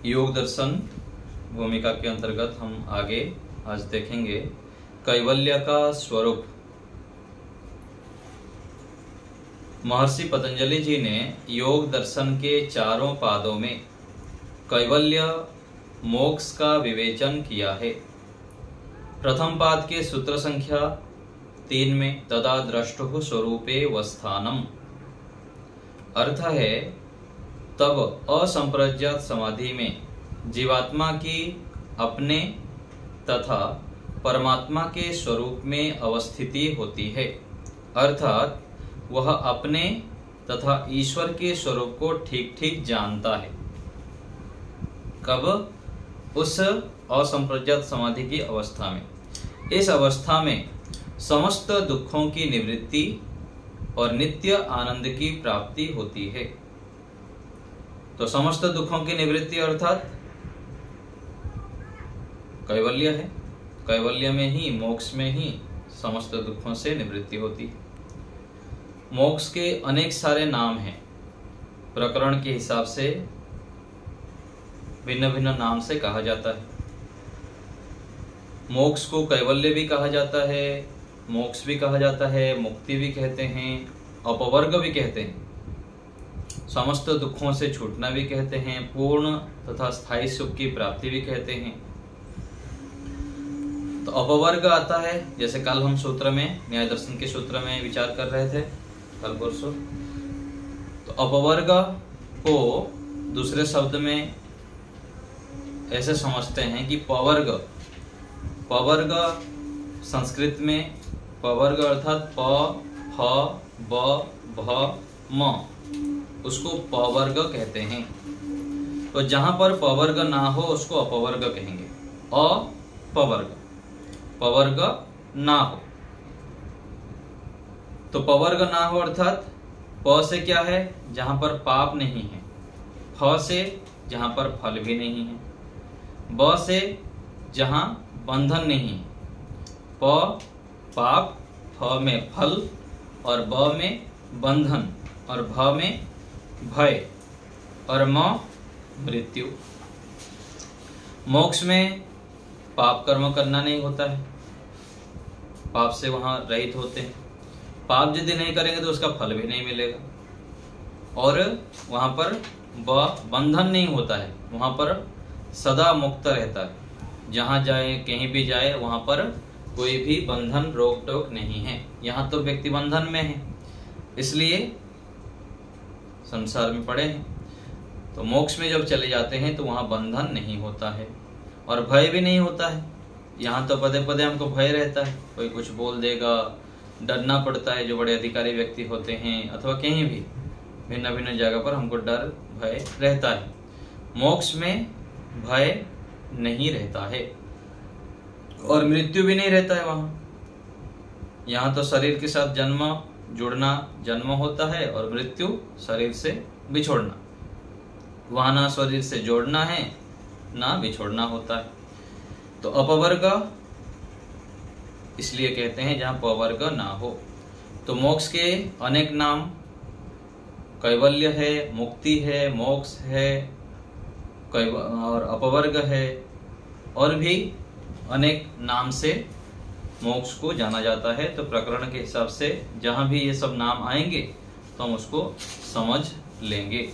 योग दर्शन भूमिका के अंतर्गत हम आगे आज देखेंगे कैवल्य का स्वरूप। महर्षि पतंजलि जी ने योग दर्शन के चारों पादों में कैवल्य मोक्ष का विवेचन किया है। प्रथम पाद के सूत्र संख्या 3 में तदा द्रष्टुः स्वरूपे वस्थानम अर्थ है तब असंप्रज्ञात समाधि में जीवात्मा की अपने तथा परमात्मा के स्वरूप में अवस्थिति होती है, अर्थात वह अपने तथा ईश्वर के स्वरूप को ठीक ठीक जानता है। कब? उस असंप्रज्ञात समाधि की अवस्था में। इस अवस्था में समस्त दुखों की निवृत्ति और नित्य आनंद की प्राप्ति होती है। तो समस्त दुखों की निवृत्ति अर्थात कैवल्य है। कैवल्य में ही, मोक्ष में ही समस्त दुखों से निवृत्ति होती है। मोक्ष के अनेक सारे नाम हैं, प्रकरण के हिसाब से भिन्न भिन्न नाम से कहा जाता है। मोक्ष को कैवल्य भी कहा जाता है, मोक्ष भी कहा जाता है, मुक्ति भी कहते हैं, अपवर्ग भी कहते हैं, समस्त दुखों से छूटना भी कहते हैं, पूर्ण तथा स्थायी सुख की प्राप्ति भी कहते हैं। तो अपवर्ग आता है, जैसे कल हम सूत्र में, न्याय दर्शन के सूत्र में विचार कर रहे थे कल परसों। तो अपवर्ग को दूसरे शब्द में ऐसे समझते हैं कि पवर्ग। पवर्ग संस्कृत में पवर्ग अर्थात प, फ, ब, भ, म, उसको पवर्ग कहते हैं। तो जहां पर पवर्ग ना हो उसको अपवर्ग कहेंगे। अपवर्ग, पवर्ग ना हो। तो पवर्ग ना हो अर्थात प से क्या है? जहां पर पाप नहीं है। फ से जहां पर फल भी नहीं है। ब से जहां बंधन नहीं है। प पाप, फ में फल और ब में बंधन और भ में भय और म मृत्यु। मोक्ष में पाप कर्म करना नहीं होता है, पाप से वहां रहित होते हैं। पाप यदि नहीं करेंगे तो उसका फल भी नहीं मिलेगा। और वहां पर बंधन नहीं होता है, वहां पर सदा मुक्त रहता है। जहां जाए, कहीं भी जाए, वहां पर कोई भी बंधन रोक टोक नहीं है। यहाँ तो व्यक्ति बंधन में है, इसलिए संसार में पड़े हैं। तो मोक्ष में जब चले जाते हैं तो वहां बंधन नहीं होता है और भय भी नहीं होता है। यहाँ तो पदे पदे हमको भय रहता है, कोई कुछ बोल देगा, डरना पड़ता है। जो बड़े अधिकारी व्यक्ति होते हैं अथवा कहीं भी भिन्न भिन्न जगह पर हमको डर भय रहता है। मोक्ष में भय नहीं रहता है और मृत्यु भी नहीं रहता है वहां। यहाँ तो शरीर के साथ जन्म होता है और मृत्यु शरीर से बिछोड़ना। वहां ना शरीर से जोड़ना है ना बिछोड़ना होता है। तो अपवर्ग इसलिए कहते हैं जहां पवर्ग ना हो। तो मोक्ष के अनेक नाम, कैवल्य है, मुक्ति है, मोक्ष है और अपवर्ग है, और भी अनेक नाम से मोक्ष को जाना जाता है। तो प्रकरण के हिसाब से जहां भी ये सब नाम आएंगे तो हम उसको समझ लेंगे।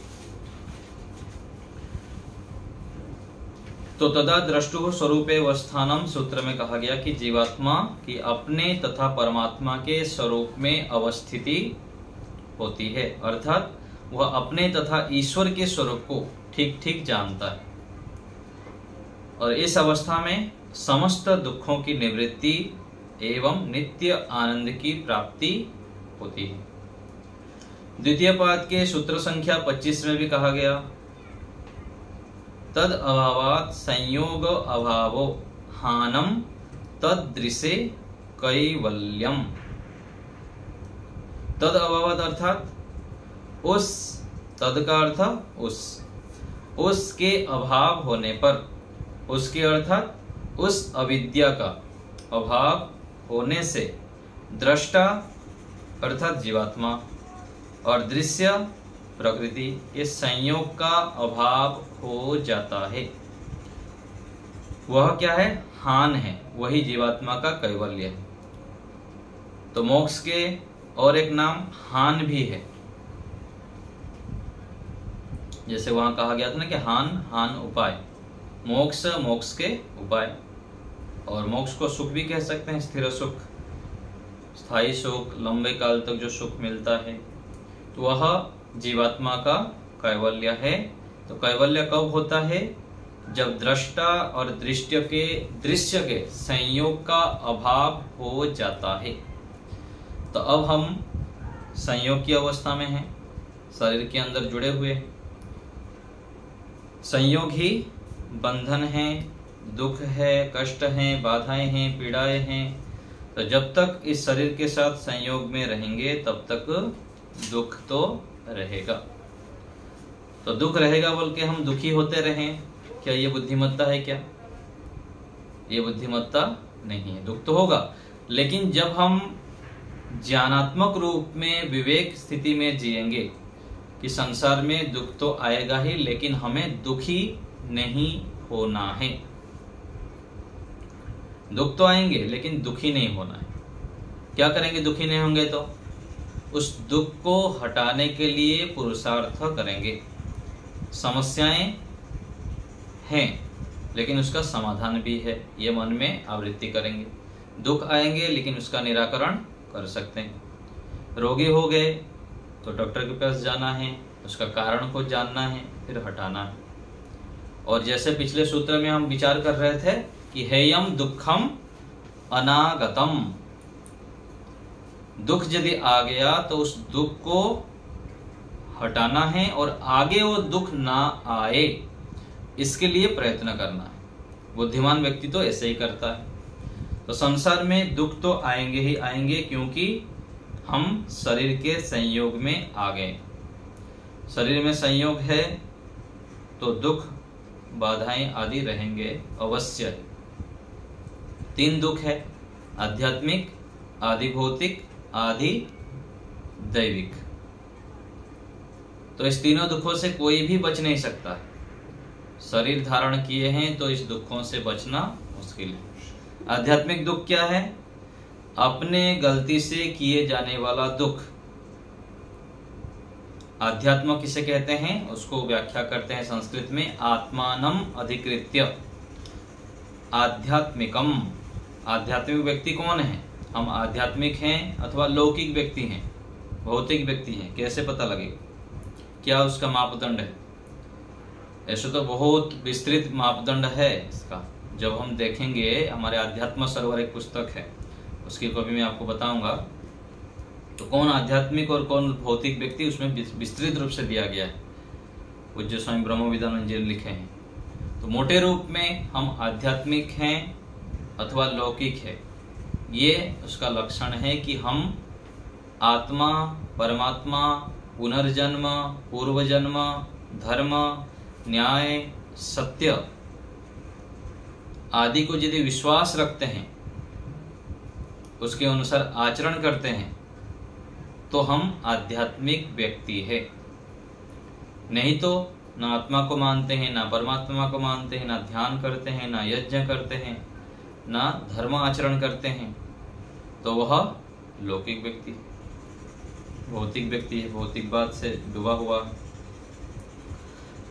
तो तदा द्रष्टुः स्वरूपे वस्थानम सूत्र में कहा गया कि जीवात्मा की अपने तथा परमात्मा के स्वरूप में अवस्थिति होती है, अर्थात वह अपने तथा ईश्वर के स्वरूप को ठीक ठीक जानता है। और इस अवस्था में समस्त दुखों की निवृत्ति एवं नित्य आनंद की प्राप्ति होती है। द्वितीय पाद के सूत्र संख्या 25 में भी कहा गया तद अभावात् संयोग अभावो हानम तदृशे कैवल्यम। तद अभावात् अर्थात उस, तद का अर्थ उसके अभाव होने पर, उसके अर्थात उस अविद्या का अभाव होने से दृष्टा अर्थात जीवात्मा और दृश्य प्रकृति, इस संयोग का अभाव हो जाता है। वह क्या है? हान है, वही जीवात्मा का कैवल्य है। तो मोक्ष के और एक नाम हान भी है। जैसे वहां कहा गया था ना कि हान उपाय, मोक्ष मोक्ष के उपाय। और मोक्ष को सुख भी कह सकते हैं, स्थिर सुख, स्थायी सुख, लंबे काल तक जो सुख मिलता है, तो वह जीवात्मा का कैवल्य है। तो कैवल्य कब होता है? जब दृष्टा और दृश्य के संयोग का अभाव हो जाता है। तो अब हम संयोग की अवस्था में हैं, शरीर के अंदर जुड़े हुए हैं। संयोग ही बंधन है, दुख है, कष्ट है, बाधाएं हैं, पीड़ाएं हैं। तो जब तक इस शरीर के साथ संयोग में रहेंगे तब तक दुख तो रहेगा। तो दुख रहेगा बोल के हम दुखी होते रहें, क्या ये बुद्धिमत्ता है? क्या ये बुद्धिमत्ता नहीं है। दुख तो होगा, लेकिन जब हम ज्ञानात्मक रूप में विवेक स्थिति में जिएंगे कि संसार में दुख तो आएगा ही, लेकिन हमें दुखी नहीं होना है। दुख तो आएंगे लेकिन दुखी नहीं होना है। क्या करेंगे दुखी नहीं होंगे? तो उस दुख को हटाने के लिए पुरुषार्थ करेंगे। समस्याएं हैं लेकिन उसका समाधान भी है, ये मन में आवृत्ति करेंगे। दुख आएंगे लेकिन उसका निराकरण कर सकते हैं। रोगी हो गए तो डॉक्टर के पास जाना है, उसका कारण को जानना है, फिर हटाना है। और जैसे पिछले सूत्र में हम विचार कर रहे थे कि हेयम दुखम अनागतम, दुख यदि आ गया तो उस दुख को हटाना है और आगे वो दुख ना आए, इसके लिए प्रयत्न करना है। बुद्धिमान व्यक्ति तो ऐसे ही करता है। तो संसार में दुख तो आएंगे ही आएंगे, क्योंकि हम शरीर के संयोग में आ गए। शरीर में संयोग है तो दुख, बाधाएं आदि रहेंगे अवश्य। 3 दुख है, आध्यात्मिक, आदि भौतिक, आदि दैविक। तो इस तीनों दुखों से कोई भी बच नहीं सकता है। शरीर धारण किए हैं तो इस दुखों से बचना मुश्किल है। आध्यात्मिक दुख क्या है? अपने गलती से किए जाने वाला दुख। आध्यात्म किसे कहते हैं? उसको व्याख्या करते हैं संस्कृत में आत्मानम अधिकृत्य। आध्यात्मिकम, आध्यात्मिक व्यक्ति कौन है? हम आध्यात्मिक हैं अथवा लौकिक व्यक्ति हैं, भौतिक व्यक्ति हैं, कैसे पता लगेगा? क्या उसका मापदंड है? ऐसे तो बहुत विस्तृत मापदंड है इसका। जब हम देखेंगे, हमारे अध्यात्म सरोवर एक पुस्तक है, उसकी कॉपी मैं आपको बताऊंगा। तो कौन आध्यात्मिक और कौन भौतिक व्यक्ति, उसमें विस्तृत रूप से दिया गया है। पूज्य स्वामी ब्रह्म विद्यानंद जी ने लिखे हैं। तो मोटे रूप में हम आध्यात्मिक हैं अथवा लौकिक है, ये उसका लक्षण है कि हम आत्मा, परमात्मा, पुनर्जन्म, पूर्वजन्म, धर्म, न्याय, सत्य आदि को यदि विश्वास रखते हैं, उसके अनुसार आचरण करते हैं, तो हम आध्यात्मिक व्यक्ति है। नहीं तो ना आत्मा को मानते हैं, ना परमात्मा को मानते हैं, ना ध्यान करते हैं, ना यज्ञ करते हैं, ना धर्म आचरण करते हैं, तो वह लौकिक व्यक्ति, भौतिक व्यक्ति है, भौतिक बात से डूबा हुआ।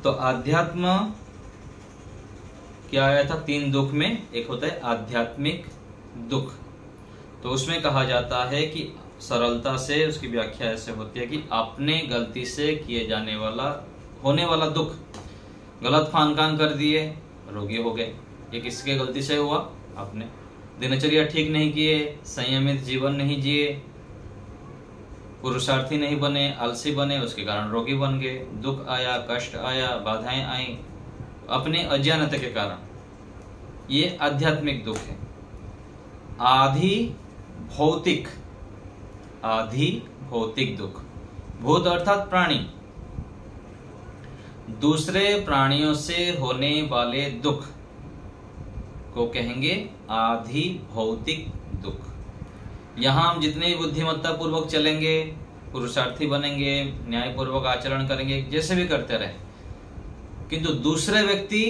तो आध्यात्म क्या आया था 3 दुख में? एक होता है आध्यात्मिक दुख। तो उसमें कहा जाता है कि सरलता से उसकी व्याख्या ऐसे होती है कि अपने गलती से किए जाने वाला, होने वाला दुख। गलत खान-पान कर दिए, रोगी हो गए, ये किसके गलती से हुआ? आपने दिनचर्या ठीक नहीं किए, संयमित जीवन नहीं जिए, पुरुषार्थी नहीं बने, आलसी बने, उसके कारण रोगी बन गए। दुख आया, कष्ट आया, बाधाएं आई, अपने अज्ञानता के कारण। ये आध्यात्मिक दुख है। आधि भौतिक, आधि भौतिक दुख, भूत अर्थात प्राणी, दूसरे प्राणियों से होने वाले दुख को कहेंगे आधि भौतिक दुख। यहां हम जितने बुद्धिमत्ता पूर्वक चलेंगे, पुरुषार्थी बनेंगे, न्यायपूर्वक आचरण करेंगे, जैसे भी करते रहे, किंतु दूसरे व्यक्ति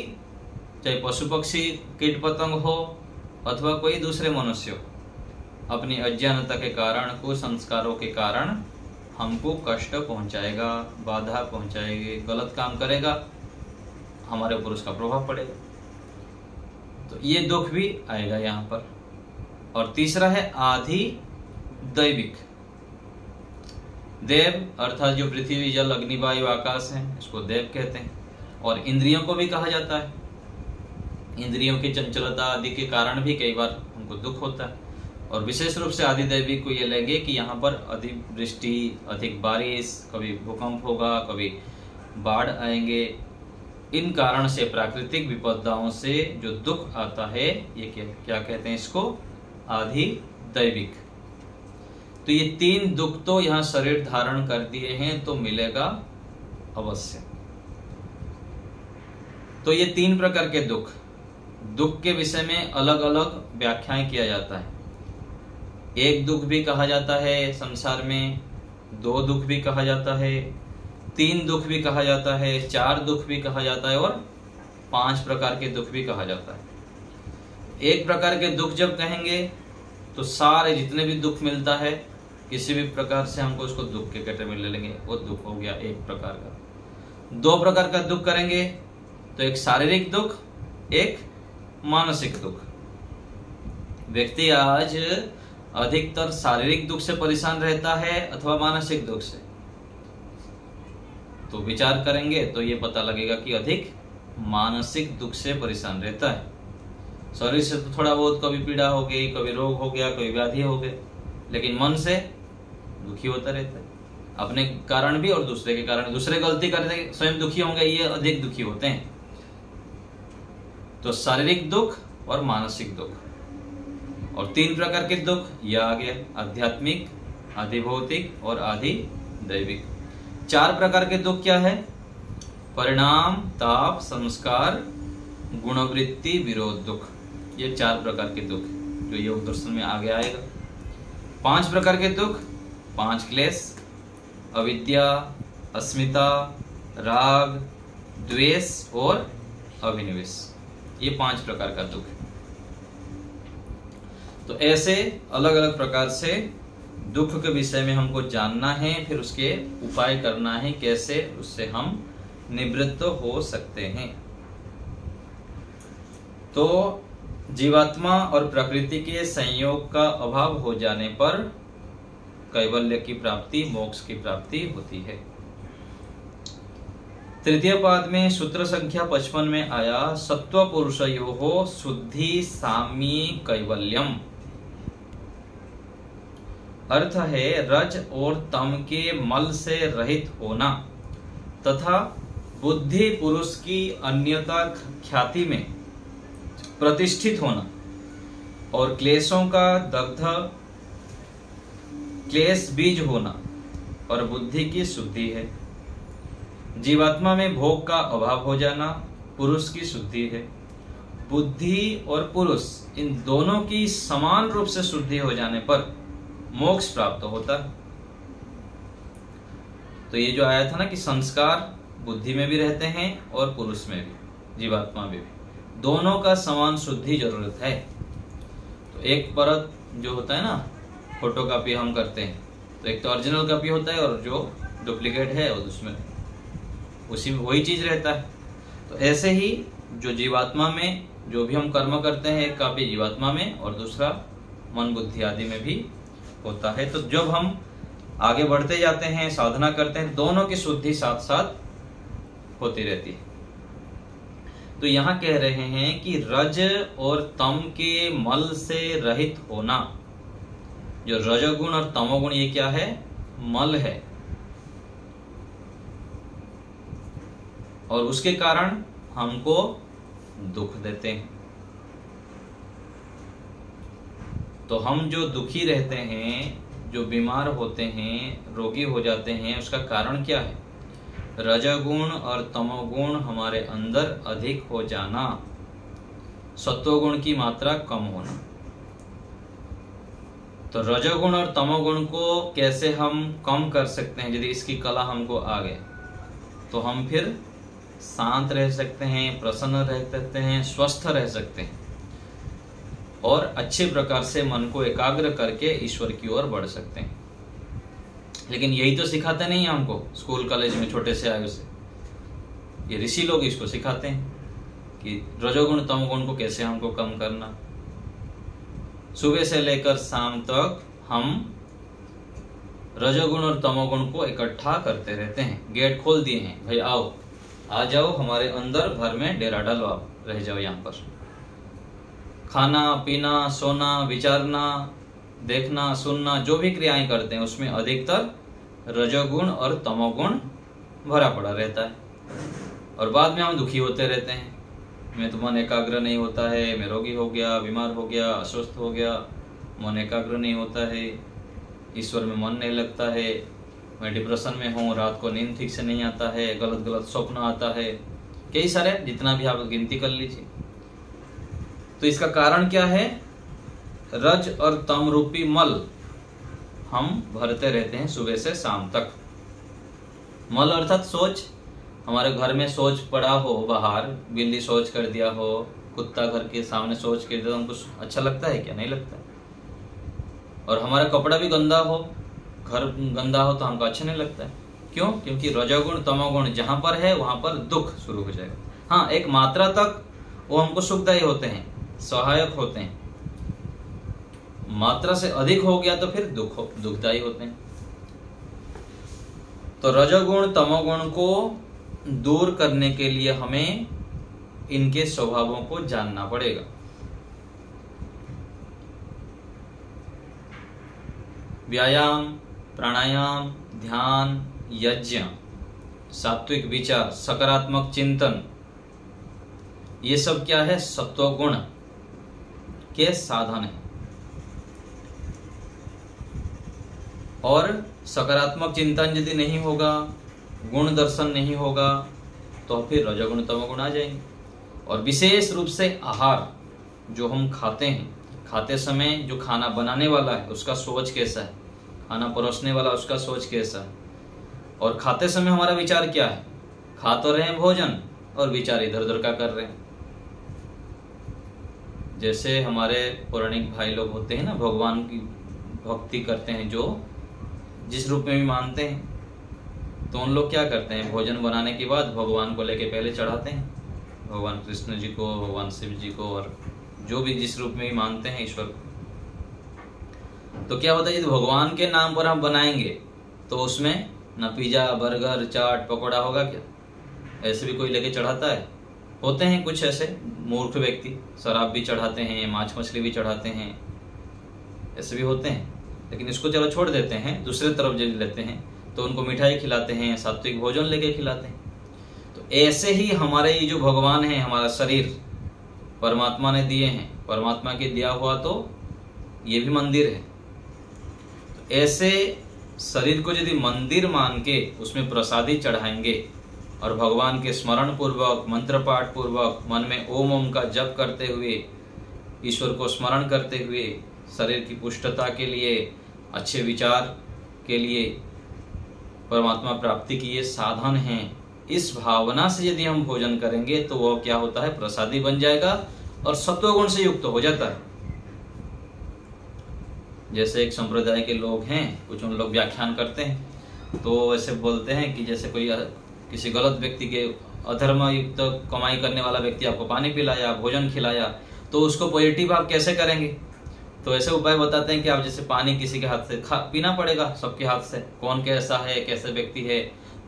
चाहे पशु पक्षी कीट पतंग हो अथवा कोई दूसरे मनुष्य हो, अपनी अज्ञानता के कारण, कुसंस्कारों के कारण हमको कष्ट पहुंचाएगा, बाधा पहुंचाएगी, गलत काम करेगा, हमारे ऊपर उसका प्रभाव पड़ेगा। तो ये दुख भी आएगा यहाँ पर। और तीसरा है आधि दैविक। देव अर्थात जो पृथ्वी, जल, अग्नि, वायु, आकाश है, इसको देव कहते हैं। और इंद्रियों को भी कहा जाता है। इंद्रियों की चंचलता आदि के कारण भी कई बार हमको दुख होता है। और विशेष रूप से आदि दैविक को ये लगे कि यहाँ पर अधिक वृष्टि, अधिक बारिश, कभी भूकंप होगा, कभी बाढ़ आएंगे। इन कारण से, प्राकृतिक विपदाओं से जो दुख आता है, ये क्या कहते हैं इसको? आधि दैविक। तो ये 3 दुख तो यहाँ शरीर धारण कर दिए हैं तो मिलेगा अवश्य। तो ये 3 प्रकार के दुख के विषय में अलग अलग व्याख्याएं किया जाता है। एक दुख भी कहा जाता है संसार में, 2 दुख भी कहा जाता है, 3 दुख भी कहा जाता है, 4 दुख भी कहा जाता है और 5 प्रकार के दुख भी कहा जाता है। एक प्रकार के दुख जब कहेंगे तो सारे जितने भी दुख मिलता है किसी भी प्रकार से हमको उसको दुख के कैटेगरी में ले लेंगे, वो दुख हो गया एक प्रकार का। 2 प्रकार का दुख करेंगे तो एक शारीरिक दुख, एक मानसिक दुख। व्यक्ति आज अधिकतर शारीरिक दुख से परेशान रहता है अथवा मानसिक दुख से, तो विचार करेंगे तो ये पता लगेगा कि अधिक मानसिक दुख से परेशान रहता है। शरीर से तो थोड़ा बहुत कभी पीड़ा हो गई, कभी रोग हो गया, कभी व्याधि हो गए, लेकिन मन से दुखी होता रहता है, अपने कारण भी और दूसरे के कारण। दूसरे गलती करते स्वयं दुखी होंगे, ये अधिक दुखी होते हैं। तो शारीरिक दुख और मानसिक दुख। और 3 प्रकार के दुख यह आ गया, आध्यात्मिक, आधिभौतिक और आधि दैविक। 4 प्रकार के दुख क्या है? परिणाम, ताप, संस्कार, गुणवृत्ति, विरोध दुख। ये 4 प्रकार के दुख जो योग दर्शन में आगे आएगा। 5 प्रकार के दुख, 5 क्लेश, अविद्या, अस्मिता, राग, द्वेष और अभिनिवेश। ये 5 प्रकार का दुख है। तो ऐसे अलग अलग प्रकार से दुख के विषय में हमको जानना है, फिर उसके उपाय करना है, कैसे उससे हम निवृत्त हो सकते हैं। तो जीवात्मा और प्रकृति के संयोग का अभाव हो जाने पर कैवल्य की प्राप्ति, मोक्ष की प्राप्ति होती है। तृतीय पाद में सूत्र संख्या 55 में आया, सत्व पुरुषयोः शुद्धि साम्ये कैवल्यम। अर्थ है रज और तम के मल से रहित होना तथा बुद्धि पुरुष की अन्यता ख्याति में प्रतिष्ठित होना और क्लेशों का दग्ध क्लेश बीज होना और बुद्धि की शुद्धि है। जीवात्मा में भोग का अभाव हो जाना पुरुष की शुद्धि है। बुद्धि और पुरुष इन दोनों की समान रूप से शुद्धि हो जाने पर मोक्ष प्राप्त होता है। तो ये जो आया था ना कि संस्कार बुद्धि में भी रहते हैं और पुरुष में भी, जीवात्मा में भी, दोनों का समान शुद्धि जरूरत है। तो एक परत जो होता है ना, फोटोकॉपी हम करते हैं, तो एक तो ओरिजिनल कॉपी होता है और जो डुप्लीकेट है और उसमें उसी में वही चीज रहता है। तो ऐसे ही जो जीवात्मा में जो भी हम कर्म करते हैं, एक कॉपी जीवात्मा में और दूसरा मन बुद्धि आदि में भी होता है। तो जब हम आगे बढ़ते जाते हैं, साधना करते हैं, दोनों की शुद्धि साथ साथ होती रहती है। तो यहाँ कह रहे हैं कि रज और तम के मल से रहित होना। जो रजोगुण और तमोगुण ये क्या है? मल है, और उसके कारण हमको दुख देते हैं। तो हम जो दुखी रहते हैं, जो बीमार होते हैं, रोगी हो जाते हैं, उसका कारण क्या है? रजोगुण और तमोगुण हमारे अंदर अधिक हो जाना, सत्वगुण की मात्रा कम होना। तो रजोगुण और तमोगुण को कैसे हम कम कर सकते हैं? यदि इसकी कला हमको आ गए तो हम फिर शांत रह सकते हैं, प्रसन्न रह सकते हैं, स्वस्थ रह सकते हैं और अच्छे प्रकार से मन को एकाग्र करके ईश्वर की ओर बढ़ सकते हैं। लेकिन यही तो सिखाते नहीं है हमको स्कूल कॉलेज में छोटे से आयु से। ये ऋषि लोग इसको सिखाते हैं कि रजोगुण तमोगुण को कैसे हमको कम करना। सुबह से लेकर शाम तक हम रजोगुण और तमोगुण को इकट्ठा करते रहते हैं। गेट खोल दिए हैं, भाई आओ, आ जाओ हमारे अंदर, भर में डेरा डलवाओ, रह जाओ यहाँ पर। खाना पीना, सोना, विचारना, देखना, सुनना, जो भी क्रियाएं करते हैं उसमें अधिकतर रजोगुण और तमोगुण भरा पड़ा रहता है और बाद में हम दुखी होते रहते हैं। मैं तो मन एकाग्र नहीं होता है, मैं रोगी हो गया, बीमार हो गया, अस्वस्थ हो गया, मन एकाग्र नहीं होता है, ईश्वर में मन नहीं लगता है, मैं डिप्रेशन में हूँ, रात को नींद ठीक से नहीं आता है, गलत गलत स्वप्न आता है, कई सारे, जितना भी आप गिनती कर लीजिए। तो इसका कारण क्या है? रज और तम रूपी मल हम भरते रहते हैं सुबह से शाम तक। मल अर्थात सोच। हमारे घर में सोच पड़ा हो, बाहर बिल्ली सोच कर दिया हो, कुत्ता घर के सामने सोच कर दिया, हमको अच्छा लगता है क्या? नहीं लगता। और हमारा कपड़ा भी गंदा हो, घर गंदा हो तो हमको अच्छा नहीं लगता है। क्यों? क्योंकि रजोगुण तमोगुण जहां पर है वहां पर दुख शुरू हो जाएगा। हाँ, एक मात्रा तक वो हमको सुखदायी होते हैं, सहायक होते हैं। मात्रा से अधिक हो गया तो फिर दुखदायी होते हैं। तो रजोगुण तमोगुण को दूर करने के लिए हमें इनके स्वभावों को जानना पड़ेगा। व्यायाम, प्राणायाम, ध्यान, यज्ञ, सात्विक विचार, सकारात्मक चिंतन, ये सब क्या है? सत्वगुण के साधन है। और सकारात्मक चिंतन यदि नहीं होगा, गुण दर्शन नहीं होगा, तो फिर रजोगुण तमोगुण आ जाएंगे। और विशेष रूप से आहार जो हम खाते हैं, खाते समय जो खाना बनाने वाला है उसका सोच कैसा है, खाना परोसने वाला उसका सोच कैसा है, और खाते समय हमारा विचार क्या है। खा तो रहे हैं भोजन और विचार इधर उधर का कर रहे हैं। जैसे हमारे पौराणिक भाई लोग होते हैं ना, भगवान की भक्ति करते हैं, जो जिस रूप में भी मानते हैं, तो उन लोग क्या करते हैं? भोजन बनाने के बाद भगवान को लेके पहले चढ़ाते हैं, भगवान कृष्ण जी को, भगवान शिव जी को, और जो भी जिस रूप में भी मानते हैं ईश्वर को। तो क्या होता है, यदि भगवान के नाम पर हम बनाएंगे तो उसमें न पिज्जा, बर्गर, चाट, पकौड़ा होगा क्या? ऐसे भी कोई लेके चढ़ाता है? होते हैं कुछ ऐसे मूर्ख व्यक्ति, शराब भी चढ़ाते हैं, मांस मछली भी चढ़ाते हैं, ऐसे भी होते हैं। लेकिन इसको चलो छोड़ देते हैं, दूसरे तरफ जब लेते हैं तो उनको मिठाई खिलाते हैं, सात्विक भोजन लेके खिलाते हैं। तो ऐसे ही हमारे ये जो भगवान है, हमारा शरीर परमात्मा ने दिए हैं, परमात्मा के दिया हुआ तो ये भी मंदिर है। तो ऐसे शरीर को यदि मंदिर मान के उसमें प्रसादी चढ़ाएंगे और भगवान के स्मरण पूर्वक, मंत्र पाठ पूर्वक, मन में ओम ओम का जप करते हुए, ईश्वर को स्मरण करते हुए, शरीर की पुष्टता के लिए, अच्छे विचार के लिए, परमात्मा प्राप्ति की ये साधन हैं, इस भावना से यदि हम भोजन करेंगे तो वो क्या होता है? प्रसादी बन जाएगा और सत्वगुण से युक्त हो जाता है। जैसे एक संप्रदाय के लोग हैं, कुछ उन लोग व्याख्यान करते हैं तो ऐसे बोलते हैं कि जैसे कोई किसी गलत व्यक्ति के, अधर्म युक्त कमाई करने वाला व्यक्ति आपको पानी पिलाया, भोजन खिलाया, तो उसको पॉजिटिव आप कैसे करेंगे? तो ऐसे उपाय बताते हैं कि आप जैसे पानी किसी के हाथ से पीना पड़ेगा, सबके हाथ से, कौन कैसा है, कैसे व्यक्ति है।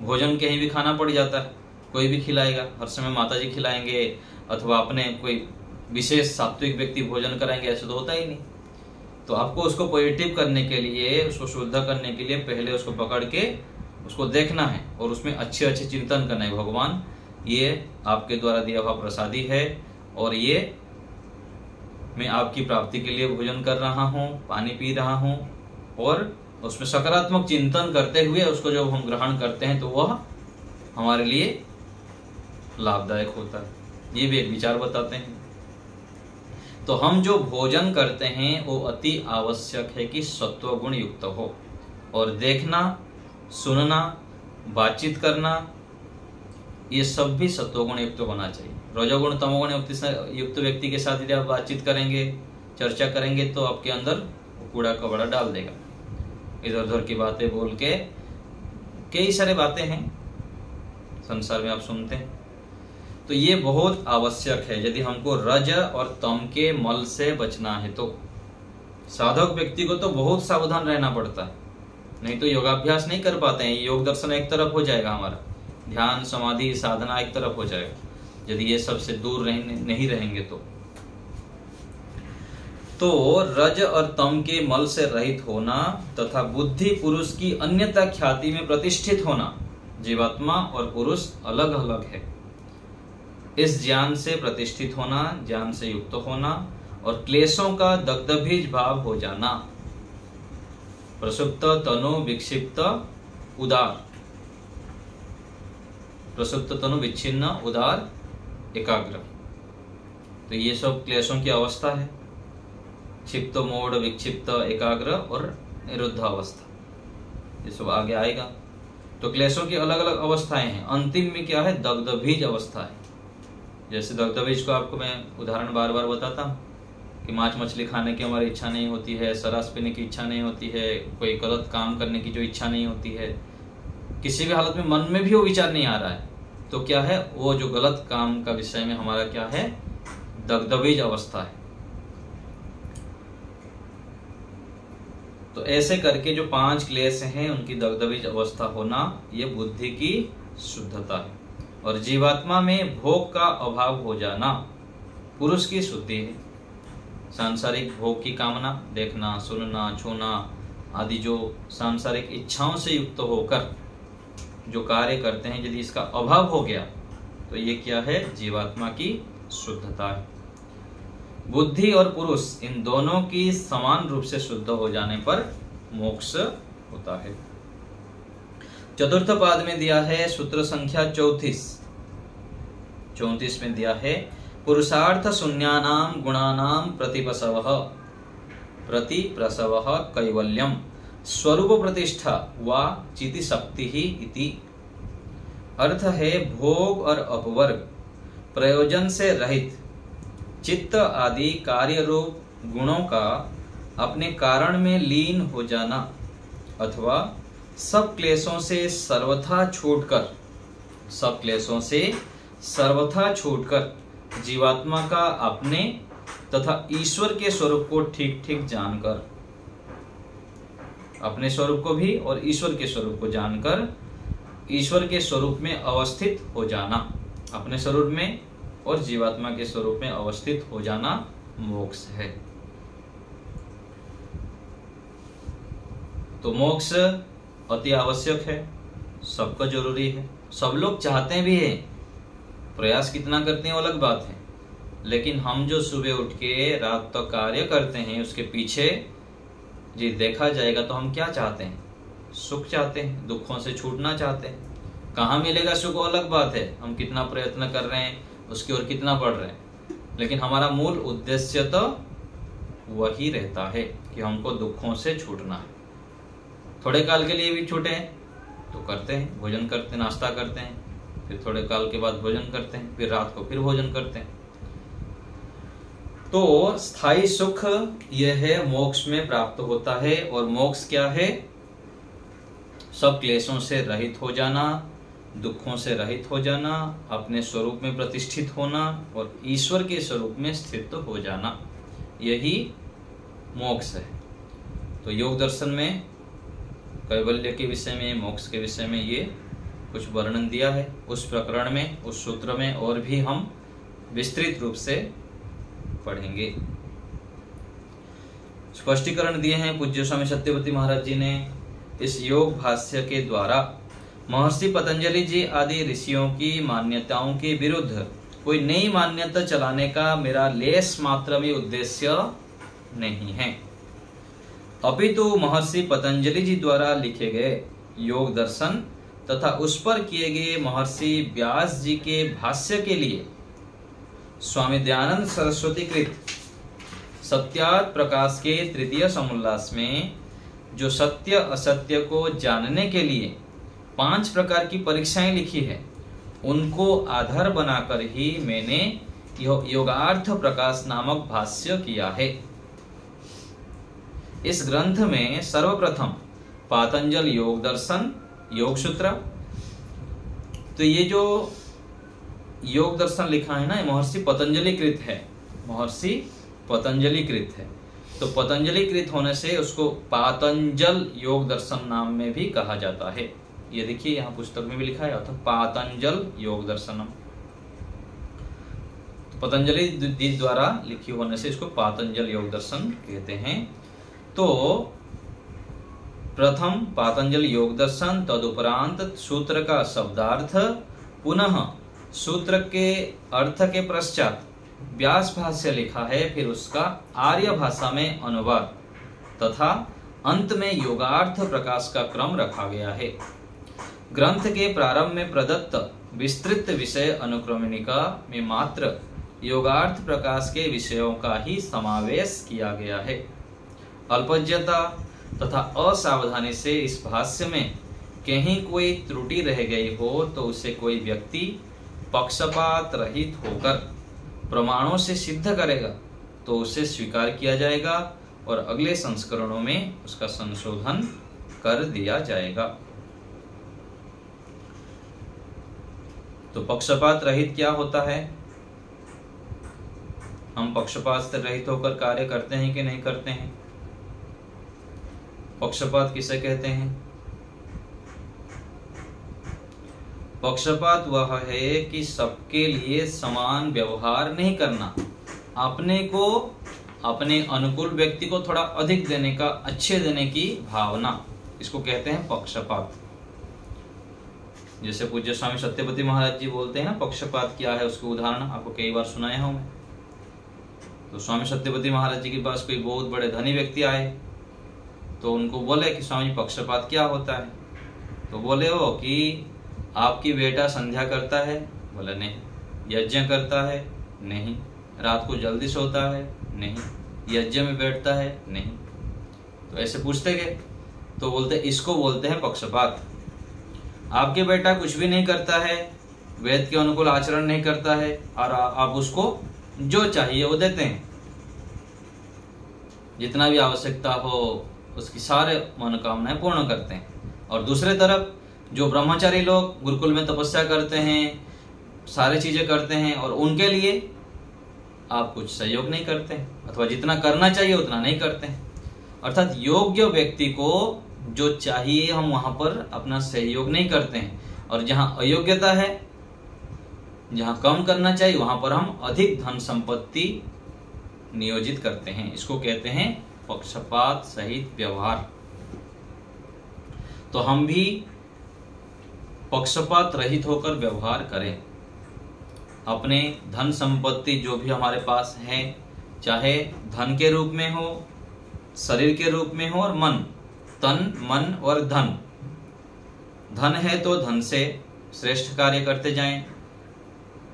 भोजन कहीं भी खाना पड़ जाता है, कोई भी खिलाएगा, हर समय माताजी खिलाएंगे अथवा अपने कोई विशेष सात्विक व्यक्ति भोजन कराएंगे, ऐसे तो होता ही नहीं। तो आपको उसको पॉजिटिव करने के लिए, उसको शुद्ध करने के लिए पहले उसको पकड़ के उसको देखना है और उसमें अच्छे अच्छे चिंतन करना है। भगवान ये आपके द्वारा दिया हुआ प्रसादी है और ये मैं आपकी प्राप्ति के लिए भोजन कर रहा हूँ, पानी पी रहा हूँ, और उसमें सकारात्मक चिंतन करते हुए उसको जब हम ग्रहण करते हैं तो वह हमारे लिए लाभदायक होता है। ये भी एक विचार बताते हैं। तो हम जो भोजन करते हैं वो अति आवश्यक है कि सत्व गुण युक्त हो, और देखना, सुनना, बातचीत करना, ये सब भी सत्वगुण युक्त होना चाहिए। रजोगुण तमोगुण युक्त व्यक्ति के साथ यदि आप बातचीत करेंगे, चर्चा करेंगे, तो आपके अंदर कूड़ा कबाड़ा डाल देगा, इधर उधर की बातें बोल के। कई सारे बातें हैं संसार में आप सुनते हैं, तो ये बहुत आवश्यक है यदि हमको रज और तम के मल से बचना है। तो साधक व्यक्ति को तो बहुत सावधान रहना पड़ता है, नहीं तो योगाभ्यास नहीं कर पाते हैं। योग दर्शन एक तरफ हो जाएगा, हमारा ध्यान समाधि साधना एक तरफ हो जाएगा यदि ये सबसे दूर नहीं रहेंगे तो रज और तम के मल से रहित होना तथा बुद्धि पुरुष की अन्यथा ख्याति में प्रतिष्ठित होना। जीवात्मा और पुरुष अलग अलग है। इस ज्ञान से प्रतिष्ठित होना, ज्ञान से युक्त होना, और क्लेशों का दग्धबीज भाव हो जाना। प्रसुप्त तनु विक्षिप्त उदार, प्रसुप्त तनु विच्छिन्न उदार एकाग्र, तो ये सब क्लेशों की अवस्था है। क्षिप्त मोड़ विक्षिप्त एकाग्र और निरुद्ध अवस्था, ये सब आगे आएगा। तो क्लेशों की अलग अलग अवस्थाएं हैं। अंतिम में क्या है? दग्धबीज अवस्था है। जैसे दग्धबीज को आपको मैं उदाहरण बार बार बताता हूँ कि मांस मछली खाने की हमारी इच्छा नहीं होती है, शराब पीने की इच्छा नहीं होती है, कोई गलत काम करने की जो इच्छा नहीं होती है, किसी भी हालत में मन में भी वो विचार नहीं आ रहा है, तो क्या है? वो जो गलत काम का विषय में हमारा क्या है? दग्धबीज अवस्था है। तो ऐसे करके जो 5 क्लेश हैं उनकी दग्धबीज अवस्था होना, ये बुद्धि की शुद्धता है। और जीवात्मा में भोग का अभाव हो जाना पुरुष की शुद्धि है। सांसारिक भोग की कामना, देखना, सुनना, छूना आदि जो सांसारिक इच्छाओं से युक्त होकर जो कार्य करते हैं, यदि इसका अभाव हो गया तो ये क्या है? जीवात्मा की शुद्धता है। बुद्धि और पुरुष इन दोनों की समान रूप से शुद्ध हो जाने पर मोक्ष होता है। चतुर्थ पाद में दिया है सूत्र संख्या 34 में दिया है पुरुषार्थ शून्यानाम गुणानाम प्रतिप्रसवः कैवल्यम स्वरूप प्रतिष्ठा व चिति शक्ति ही इति। अर्थ है भोग और अपवर्ग, प्रयोजन से रहित चित्त आदि कार्य रूप गुणों का अपने कारण में लीन हो जाना, अथवा सब क्लेशों से सर्वथा छूटकर जीवात्मा का अपने तथा ईश्वर के स्वरूप को ठीक ठीक जानकर, अपने स्वरूप को भी और ईश्वर के स्वरूप को जानकर ईश्वर के स्वरूप में अवस्थित हो जाना, अपने स्वरूप में और जीवात्मा के स्वरूप में अवस्थित हो जाना मोक्ष है। तो मोक्ष अति आवश्यक है, सबको जरूरी है, सब लोग चाहते भी हैं, प्रयास कितना करते हैं वो अलग बात है, लेकिन हम जो सुबह उठ के रात तक कार्य करते हैं उसके पीछे जी देखा जाएगा तो हम क्या चाहते हैं? सुख चाहते हैं, दुखों से छूटना चाहते हैं। कहाँ मिलेगा सुख वो अलग बात है, हम कितना प्रयत्न कर रहे हैं, उसकी ओर कितना बढ़ रहे हैं, लेकिन हमारा मूल उद्देश्य तो वही रहता है कि हमको दुखों से छूटना है। थोड़े काल के लिए भी छूटे हैं तो करते हैं, भोजन करते हैं, नाश्ता करते हैं, फिर थोड़े काल के बाद भोजन करते हैं, फिर रात को फिर भोजन करते हैं। तो स्थायी सुख यह है मोक्ष में प्राप्त होता है। और मोक्ष क्या है? सब क्लेशों से रहित हो जाना, दुखों से रहित हो जाना, अपने स्वरूप में प्रतिष्ठित होना और ईश्वर के स्वरूप में स्थित हो जाना, यही मोक्ष है। तो योग दर्शन में कैवल्य के विषय में, मोक्ष के विषय में ये कुछ वर्णन दिया है। उस प्रकरण में, उस सूत्र में और भी हम विस्तृत रूप से पढ़ेंगे। स्पष्टीकरण दिए हैं पूज्य स्वामी सत्यवती महाराज जी ने। इस योग भाष्य के द्वारा महर्षि पतंजलि जी आदि ऋषियों की मान्यताओं के विरुद्ध कोई नई मान्यता चलाने का मेरा लेस मात्र भी उद्देश्य नहीं है, अपितु महर्षि पतंजलि जी द्वारा लिखे गए योग दर्शन तथा उस पर किए गए महर्षि व्यास जी के भाष्य के लिए स्वामी दयानंद सरस्वती कृत सत्यात् प्रकाश के तृतीय समुल्लास में जो सत्य असत्य को जानने के लिए 5 प्रकार की परीक्षाएं लिखी है, उनको आधार बनाकर ही मैंने योगार्थ प्रकाश नामक भाष्य किया है। इस ग्रंथ में सर्वप्रथम पातंजल योग दर्शन, योग सूत्र, तो ये जो योग दर्शन लिखा है ना, महर्षि पतंजलि कृत है, महर्षि पतंजलि कृत है। तो पतंजलि कृत होने से उसको पातंजल योग दर्शन नाम में भी कहा जाता है। ये देखिए यहाँ पुस्तक में भी लिखा है, अर्थात पातंजल योग दर्शनम, पतंजलि द्वारा लिखी होने से इसको पातंजल योग दर्शन कहते हैं। तो प्रथम पातंजल योग दर्शन, तदुपरांत सूत्र का शब्दार्थ, पुनः सूत्र के अर्थ के पश्चात व्यास भाष्य लिखा है, फिर उसका आर्य भाषा में अनुवाद तथा अंत में योगार्थ प्रकाश का क्रम रखा गया है। ग्रंथ के प्रारंभ में प्रदत्त विस्तृत विषय अनुक्रमणिका में मात्र योगार्थ प्रकाश के विषयों का ही समावेश किया गया है। अल्पज्ञता तथा असावधानी से इस भाष्य में कहीं कोई त्रुटि रह गई हो तो उसे कोई व्यक्ति पक्षपात रहित होकर प्रमाणों से सिद्ध करेगा तो उसे स्वीकार किया जाएगा और अगले संस्करणों में उसका संशोधन कर दिया जाएगा। तो पक्षपात रहित क्या होता है? हम पक्षपात से रहित होकर कार्य करते हैं कि नहीं करते हैं? पक्षपात किसे कहते हैं? पक्षपात वह है कि सबके लिए समान व्यवहार नहीं करना, अपने को अपने अनुकूल व्यक्ति को थोड़ा अधिक देने का, अच्छे देने की भावना, इसको कहते हैं पक्षपात। जैसे पूज्य स्वामी सत्यपति महाराज जी बोलते हैं ना, पक्षपात क्या है, उसके उदाहरण आपको कई बार सुनाया हूं मैं। तो स्वामी सत्यपति महाराज जी के पास कोई बहुत बड़े धनी व्यक्ति आए तो उनको बोले कि स्वामी जी पक्षपात क्या होता है? तो बोले वो कि आपकी बेटा संध्या करता है? बोला नहीं। यज्ञ करता है? नहीं। रात को जल्दी सोता है? नहीं। यज्ञ में बैठता है? नहीं। तो ऐसे पूछते गए तो बोलते इसको बोलते हैं पक्षपात। आपके बेटा कुछ भी नहीं करता है, वेद के अनुकूल आचरण नहीं करता है और आप उसको जो चाहिए वो देते हैं, जितना भी आवश्यकता हो उसकी सारे मनोकामनाएं पूर्ण करते हैं। और दूसरे तरफ जो ब्रह्मचारी लोग गुरुकुल में तपस्या करते हैं, सारी चीजें करते हैं और उनके लिए आप कुछ सहयोग नहीं करते हैं, अथवा जितना करना चाहिए उतना नहीं करते हैं। अर्थात योग्य व्यक्ति को जो चाहिए हम वहां पर अपना सहयोग नहीं करते हैं, और जहां अयोग्यता है, जहां कम करना चाहिए वहां पर हम अधिक धन संपत्ति नियोजित करते हैं। इसको कहते हैं पक्षपात सहित व्यवहार। तो हम भी पक्षपात रहित होकर व्यवहार करें। अपने धन संपत्ति जो भी हमारे पास है, चाहे धन के रूप में हो, शरीर के रूप में हो और मन, तन मन और धन। धन है तो धन से श्रेष्ठ कार्य करते जाएं,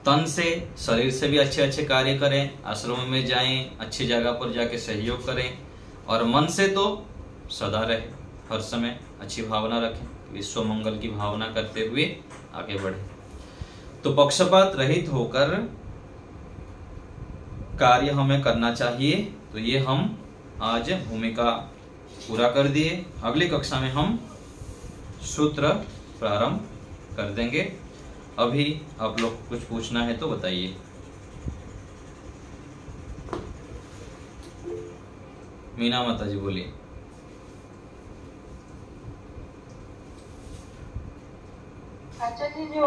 तन से शरीर से भी अच्छे अच्छे कार्य करें, आश्रम में जाएं, अच्छी जगह पर जाके सहयोग करें, और मन से तो सदा रहे, हर समय अच्छी भावना रखें, विश्व मंगल की भावना करते हुए आगे बढ़े। तो पक्षपात रहित होकर कार्य हमें करना चाहिए। तो ये हम आज भूमिका पूरा कर दिए। अगली कक्षा में हम सूत्र प्रारंभ कर देंगे। अभी आप लोग कुछ पूछना है तो बताइए। मीना माता जी बोलिए। आचार्य जी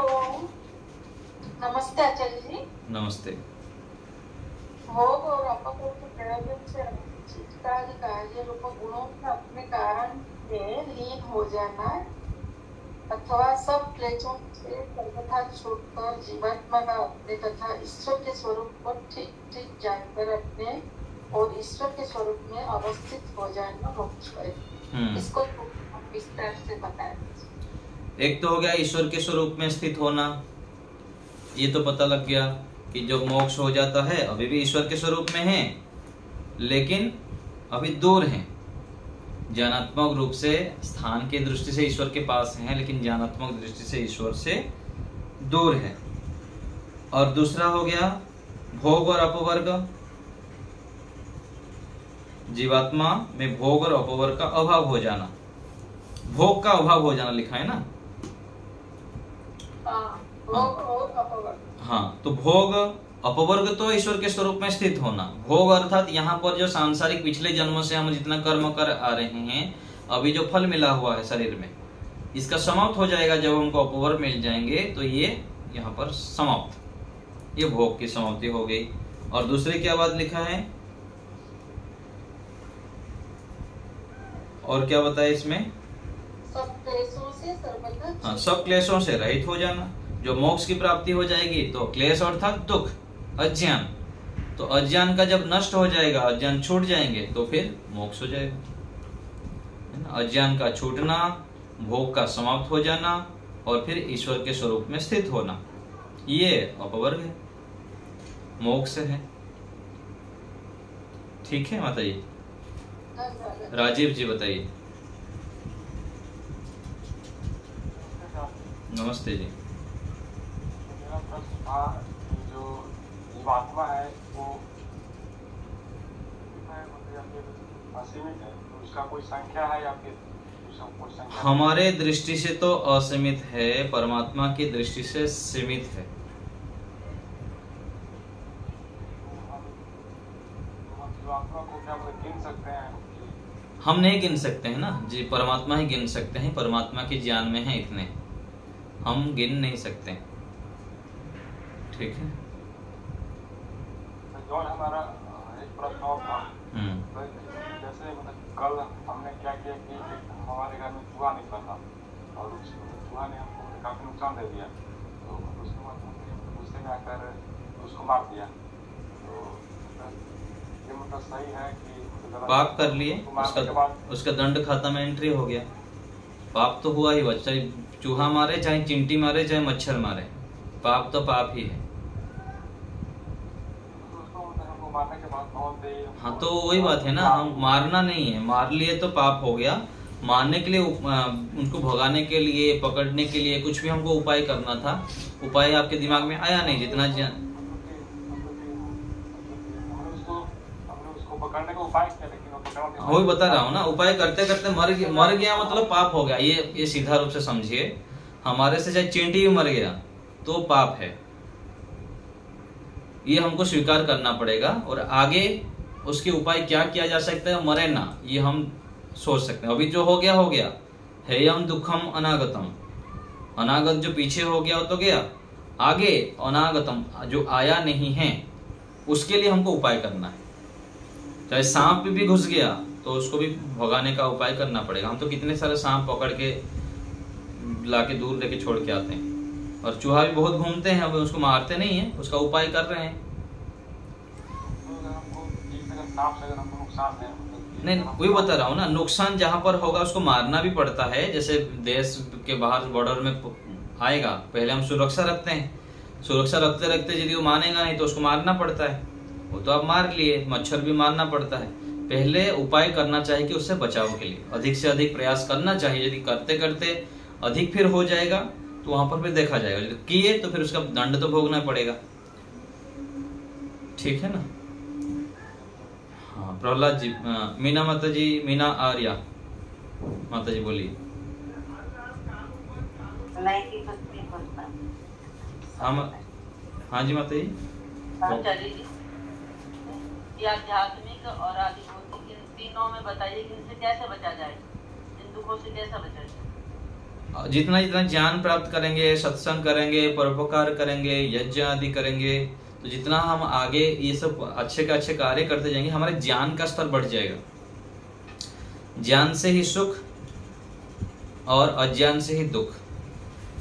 नमस्ते। आचार्य जी नमस्ते। भोग और अपकर्म प्रयोजन से चित्तादि कार्य रूप गुणों में अपने कारण में लीन हो जाना अथवा सब क्लेशों से सर्वथा छूटकर जीवात्मा का अपने तथा ईश्वर के स्वरूप को ठीक ठीक जानकर अपने और ईश्वर के स्वरूप में अवस्थित हो जाना मोक्ष है। इसको विस्तार से बताएं। एक तो हो गया ईश्वर के स्वरूप में स्थित होना, ये तो पता लग गया कि जब मोक्ष हो जाता है अभी भी ईश्वर के स्वरूप में है, लेकिन अभी दूर हैं। ज्ञानात्मक रूप से स्थान की दृष्टि से ईश्वर के पास हैं, लेकिन ज्ञानात्मक दृष्टि से ईश्वर से दूर है। और दूसरा हो गया भोग और अपवर्ग। जीवात्मा में भोग और अपवर्ग का अभाव हो जाना, भोग का अभाव हो जाना लिखा है ना। भोग और अपवर्ग। हाँ, तो भोग अपवर्ग तो ईश्वर के स्वरूप में स्थित होना। भोग अर्थात यहाँ पर जो सांसारिक पिछले जन्मों से हम जितना कर्म कर आ रहे हैं, अभी जो फल मिला हुआ है शरीर में, इसका समाप्त हो जाएगा जब हमको अपवर्ग मिल जाएंगे, तो ये यहाँ पर समाप्त, ये भोग की समाप्ति हो गई। और दूसरे क्या बात लिखा है, और क्या बताया इसमें, सब क्लेशों से सर्वथा। हाँ, सब क्लेशों से रहित हो जाना। जो मोक्ष की प्राप्ति हो जाएगी तो क्लेश अर्थात दुख, अज्ञान, तो अज्ञान का जब नष्ट हो जाएगा, अज्ञान छूट जाएंगे, तो फिर मोक्ष हो जाएगा, है ना। अज्ञान का छूटना, भोग का समाप्त हो जाना, और फिर ईश्वर के स्वरूप में स्थित होना, ये अपवर्ग है, मोक्ष है। ठीक है माता जी। राजीव जी बताइए। नमस्ते जी। मेरा प्रश्न था, जो जीवात्मा है वो असीमित है, तो उसका कोई संख्या है या फिर कोई संख्या? हमारे दृष्टि से तो असीमित है, परमात्मा की दृष्टि से सीमित है। जीवात्मा को क्या गिन सकते हैं? हम नहीं गिन सकते हैं ना जी, परमात्मा ही गिन सकते हैं, परमात्मा के ज्ञान में है इतने, हम गिन नहीं सकते। ठीक है। जो हमारा एक प्रश्न और था, जैसे कल हमने क्या किया कि हमारे घर में चूहा निकला था और उस चूहा ने हमको काफी नुकसान दे दिया, तो उसके बाद हमने गुस्से में आकर उसको मार दिया। तो ये मतलब सही है कि पाप कर लिए, उसका दंड खाता में एंट्री हो गया, पाप तो हुआ ही। चाहे चूहा मारे, चाहे चिंटी मारे, चाहे मच्छर मारे, पाप तो पाप ही है। हाँ, तो वही बात है ना, हम मारना नहीं है, मार लिए तो पाप हो गया। मारने के लिए, उनको भगाने के लिए, पकड़ने के लिए कुछ भी हमको उपाय करना था, उपाय आपके दिमाग में आया नहीं। जितना वही बता रहा हूँ ना, उपाय करते करते मर गया मतलब पाप हो गया। ये सीधा रूप से समझिए, हमारे से चाहे चींटी भी मर गया तो पाप है, ये हमको स्वीकार करना पड़ेगा। और आगे उसके उपाय क्या किया जा सकता है, मरे ना, ये हम सोच सकते हैं। अभी जो हो गया हेयम दुखम अनागतम, अनागत जो पीछे हो गया वो तो गया, आगे अनागतम जो आया नहीं है उसके लिए हमको उपाय करना है। चाहे सांप भी घुस गया तो उसको भी भगाने का उपाय करना पड़ेगा। हम तो कितने सारे सांप पकड़ के लाके दूर लेके छोड़ के आते हैं, और चूहा भी बहुत घूमते हैं, अब उसको मारते नहीं है, उसका उपाय कर रहे हैं। नहीं, वही बता रहा हूँ ना, नुकसान जहां पर होगा उसको मारना भी पड़ता है। जैसे देश के बाहर बॉर्डर में आएगा, पहले हम सुरक्षा रखते हैं, सुरक्षा रखते रखते यदि वो मानेगा नहीं तो उसको मारना पड़ता है। वो तो आप मार लिए, मच्छर भी मारना पड़ता है। पहले उपाय करना चाहिए कि उससे बचाव के लिए अधिक से अधिक प्रयास करना चाहिए। यदि करते करते अधिक फिर हो जाएगा तो वहां पर फिर देखा जाएगा, यदि किए तो फिर उसका दंड तो भोगना पड़ेगा। ठीक है ना। हाँ, प्रहलाद जी, मीना माता जी, मीना आर्या माता जी बोलिए। हाँ जी माता जी। ये आध्यात्मिक और आदि भौतिक तीनों में बताइए कि इनसे कैसे बचा जाए, इन दुखों से कैसे बचा जाए। जितना जितना ज्ञान प्राप्त करेंगे, सत्संग करेंगे, परोपकार करेंगे, यज्ञ आदि करेंगे, तो जितना हम आगे ये सब अच्छे का अच्छे कार्य करते जाएंगे, हमारे ज्ञान का स्तर बढ़ जाएगा। ज्ञान से ही सुख और अज्ञान से ही दुख।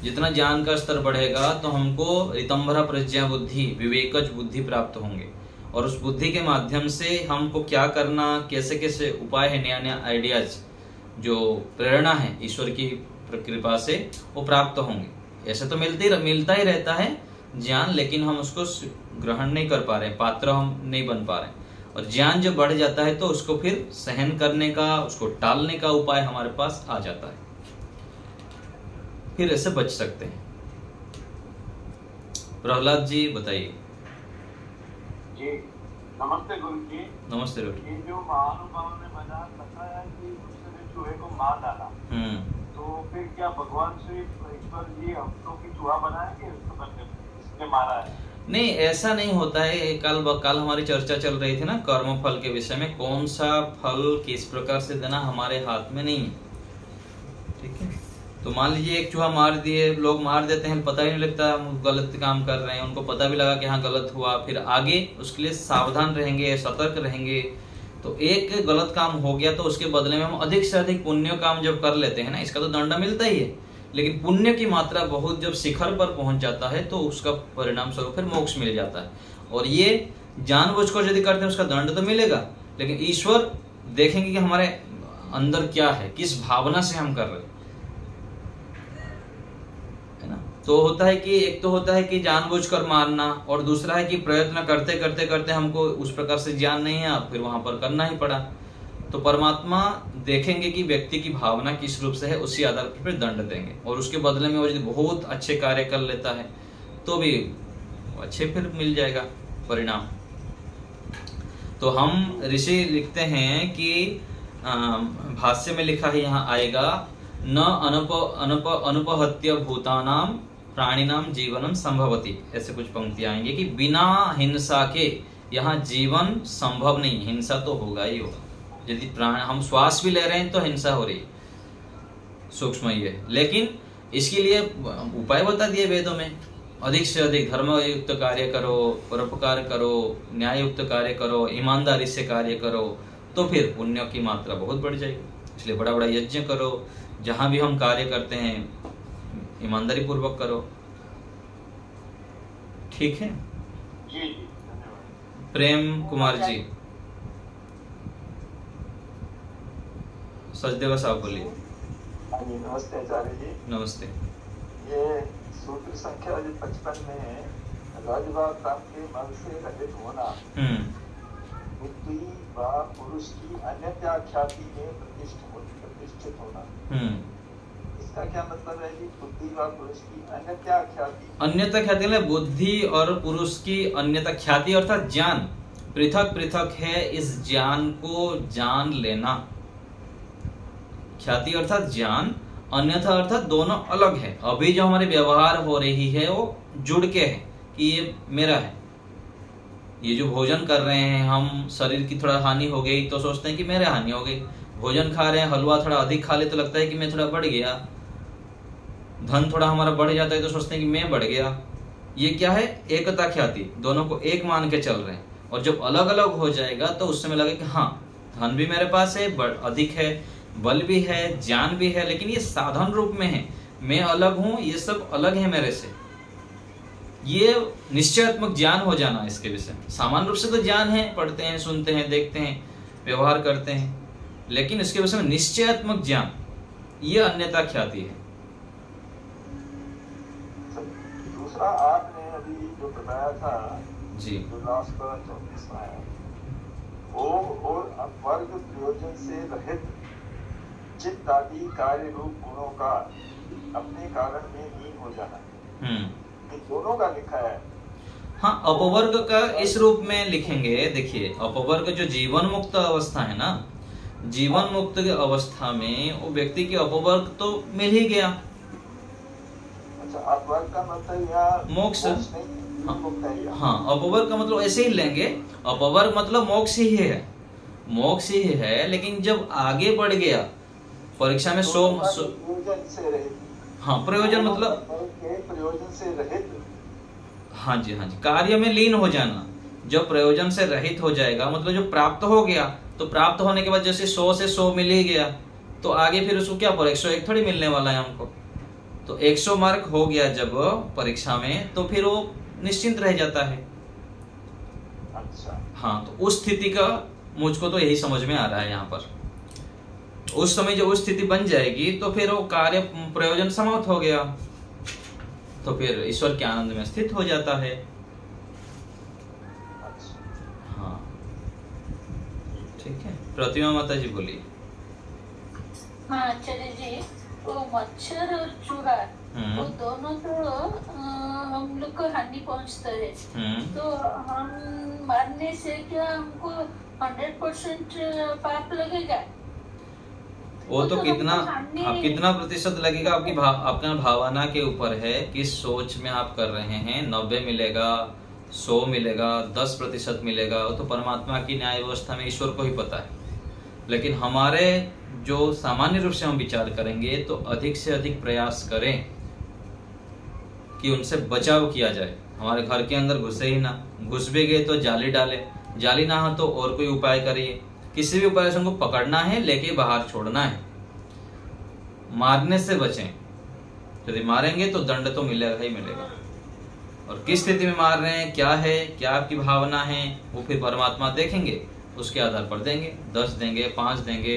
जितना ज्ञान का स्तर बढ़ेगा तो हमको रितंभरा प्रज्ञा बुद्धि, विवेकज बुद्धि प्राप्त होंगे, और उस बुद्धि के माध्यम से हमको क्या करना, कैसे कैसे उपाय है, नया नया आइडियाज, जो प्रेरणा है ईश्वर की कृपा से, वो प्राप्त होंगे। ऐसे तो मिलता ही रहता है ज्ञान, लेकिन हम उसको ग्रहण नहीं कर पा रहे, पात्र हम नहीं बन पा रहे। और ज्ञान जब बढ़ जाता है तो उसको फिर सहन करने का, उसको टालने का उपाय हमारे पास आ जाता है, फिर ऐसे बच सकते हैं। प्रहलाद जी बताइए। जी नमस्ते गुरु जी। नमस्ते गुरु। ये जो महानुभाव ने बताया कि उसने चूहे को मार डाला, तो फिर क्या भगवान श्री ईश्वर जी हम लोग की चूहा बनाएंगे इसने मारा है? नहीं, ऐसा नहीं होता है। कल हमारी चर्चा चल रही थी ना कर्म फल के विषय में, कौन सा फल किस प्रकार से देना हमारे हाथ में नहीं है, ठीक है। तो मान लीजिए एक चूहा मार दिए, लोग मार देते हैं, पता ही नहीं लगता हम गलत काम कर रहे हैं, उनको पता भी लगा कि हाँ गलत हुआ, फिर आगे उसके लिए सावधान रहेंगे, सतर्क रहेंगे। तो एक गलत काम हो गया तो उसके बदले में हम अधिक से अधिक पुण्य काम जब कर लेते हैं ना, इसका तो दंड मिलता ही है, लेकिन पुण्य की मात्रा बहुत जब शिखर पर पहुंच जाता है तो उसका परिणाम स्वरूप फिर मोक्ष मिल जाता है। और ये जानबूझकर यदि करते हैं उसका दंड तो मिलेगा, लेकिन ईश्वर देखेंगे कि हमारे अंदर क्या है, किस भावना से हम कर रहे हैं, है ना। तो होता है कि एक तो होता है कि जानबूझकर मारना, और दूसरा है कि प्रयत्न करते करते करते हमको उस प्रकार से ज्ञान नहीं है, फिर वहां पर करना ही पड़ा। तो परमात्मा देखेंगे कि व्यक्ति की भावना किस रूप से है, उसी आधार पर फिर दंड देंगे। और उसके बदले में वो यदि बहुत अच्छे कार्य कर लेता है तो भी अच्छे फिर मिल जाएगा परिणाम। तो हम ऋषि लिखते हैं कि भाष्य में लिखा है, यहाँ आएगा न अनुपहत्य भूतानाम प्राणिनाम जीवनम संभवति, ऐसे कुछ पंक्तियां आएंगे कि बिना हिंसा के यहाँ जीवन संभव नहीं। हिंसा तो होगा ही होगा, यदि प्राण हम श्वास भी ले रहे हैं तो हिंसा हो रही है, सूक्ष्म ये। लेकिन इसके लिए उपाय बता दिए वेदों में, अधिक से अधिक धर्मयुक्त कार्य करो, परोपकार करो, न्याययुक्त कार्य करो, ईमानदारी से कार्य करो, तो फिर पुण्य की मात्रा बहुत बढ़ जाएगी। इसलिए बड़ा बड़ा यज्ञ करो, जहां भी हम कार्य करते हैं ईमानदारी पूर्वक करो, ठीक है। जी जी धन्यवाद। प्रेम कुमार जी, सचदेवा साहब बोलिए। नमस्ते आचार्य जी। नमस्ते। ये सूत्र संख्या 55 में राजभाग काम के मल से रहित होना, बुद्धि व पुरुष की अन्यथा ख्याति में प्रतिष्ठित होना, इसका क्या मतलब है जी? बुद्धि व पुरुष की अन्यथा ख्याति। अन्यथा ख्याति में बुद्धि और पुरुष की अन्यथा ख्याति अर्थात ज्ञान पृथक पृथक है, इस ज्ञान को जान लेना। ख्याति अर्थात ज्ञान, अन्यथा अर्थात दोनों अलग है। अभी जो हमारे व्यवहार हो रही है वो जुड़ के है कि ये मेरा है। ये जो भोजन कर रहे हैं हम, शरीर की थोड़ा हानि हो गई तो सोचते हैं कि मेरे हानि हो गई। भोजन खा रहे हैं, हलवा थोड़ा अधिक खा ले तो लगता है कि मैं थोड़ा बढ़ गया। धन थोड़ा हमारा बढ़ जाता है तो सोचते हैं कि मैं बढ़ गया। ये क्या है? एकता ख्याति, दोनों को एक मान के चल रहे हैं। और जब अलग अलग हो जाएगा तो उस समय लगे कि हाँ धन भी मेरे पास है, अधिक है, बल भी है, ज्ञान भी है, लेकिन ये साधन रूप में है, मैं अलग हूं, ये सब अलग है मेरे से। ये निश्चयात्मक ज्ञान हो जाना इसके विषय में। सामान्य रूप से तो ज्ञान है, पढ़ते हैं, सुनते हैं, देखते हैं, व्यवहार करते हैं, लेकिन इसके विषय में निश्चयात्मक ज्ञान, ये अन्यथा ख्याति है। दूसरा आपने अभी जो बताया था जी, जो लास्ट का 24वां है, वो और अपवर्ग प्रयोजन से रहित चित्त आदि कार्य रूप गुणों का अपने कारण में लीन हो जाना, ये दोनों का लिखा है। हाँ, अपवर्ग का इस रूप में लिखेंगे। देखिए, अपवर्ग जो जीवन मुक्त अवस्था है ना, जीवन मुक्त अवस्था में वो व्यक्ति की अपवर्ग तो मिल ही गया। अच्छा, अपवर्ग का मतलब यहाँ मोक्ष। हाँ, अपवर्ग का मतलब ऐसे ही लेंगे, अपवर्ग मतलब मोक्ष ही है, मोक्ष ही है। लेकिन जब आगे बढ़ गया परीक्षा में प्रयोजन से रहित। हाँ, प्रयोजन मतलब प्रयोजन से रहित। हाँ जी, हाँ जी, कार्य में लीन हो जाना। जब प्रयोजन से रहित हो जाएगा मतलब जो प्राप्त हो गया, तो प्राप्त होने के बाद जैसे 100 से 100 मिल ही गया, तो आगे फिर उसको क्या, पर 101 थोड़ी मिलने वाला है हमको। तो 100 मार्क हो गया जब परीक्षा में, तो फिर वो निश्चिंत रह जाता है। अच्छा। हाँ, तो उस स्थिति का मुझको तो यही समझ में आ रहा है यहाँ पर। उस समय जब उस स्थिति बन जाएगी तो फिर वो कार्य प्रयोजन समाप्त हो गया, तो फिर ईश्वर के आनंद में स्थित हो जाता है। अच्छा। हाँ, प्रतिमा माता जी बोलिए। हाँ आचार्य जी, वो मच्छर और चूहा वो दोनों तो हम लोग को हानि पहुंचता है, तो हम मारने से क्या हमको 100% पाप लगेगा? वो तो कितना प्रतिशत लगेगा आपकी अपना भावना के ऊपर है, किस सोच में आप कर रहे हैं। 90 मिलेगा, 100 मिलेगा, 10% मिलेगा, वो तो परमात्मा की न्याय व्यवस्था में ईश्वर को ही पता है। लेकिन हमारे जो सामान्य रूप से हम विचार करेंगे तो अधिक से अधिक प्रयास करें कि उनसे बचाव किया जाए। हमारे घर के अंदर घुसे ही ना, घुस भी गए तो जाली डाले, जाली ना हो तो और कोई उपाय करिए। किसी भी उपाय से उनको पकड़ना है, लेके बाहर छोड़ना है। मारने से बचें। यदि मारेंगे तो दंड तो मिलेगा ही मिलेगा। और किस स्थिति में मार रहे हैं, क्या है, क्या आपकी भावना है, वो फिर परमात्मा देखेंगे, उसके आधार पर देंगे। 10 देंगे, 5 देंगे,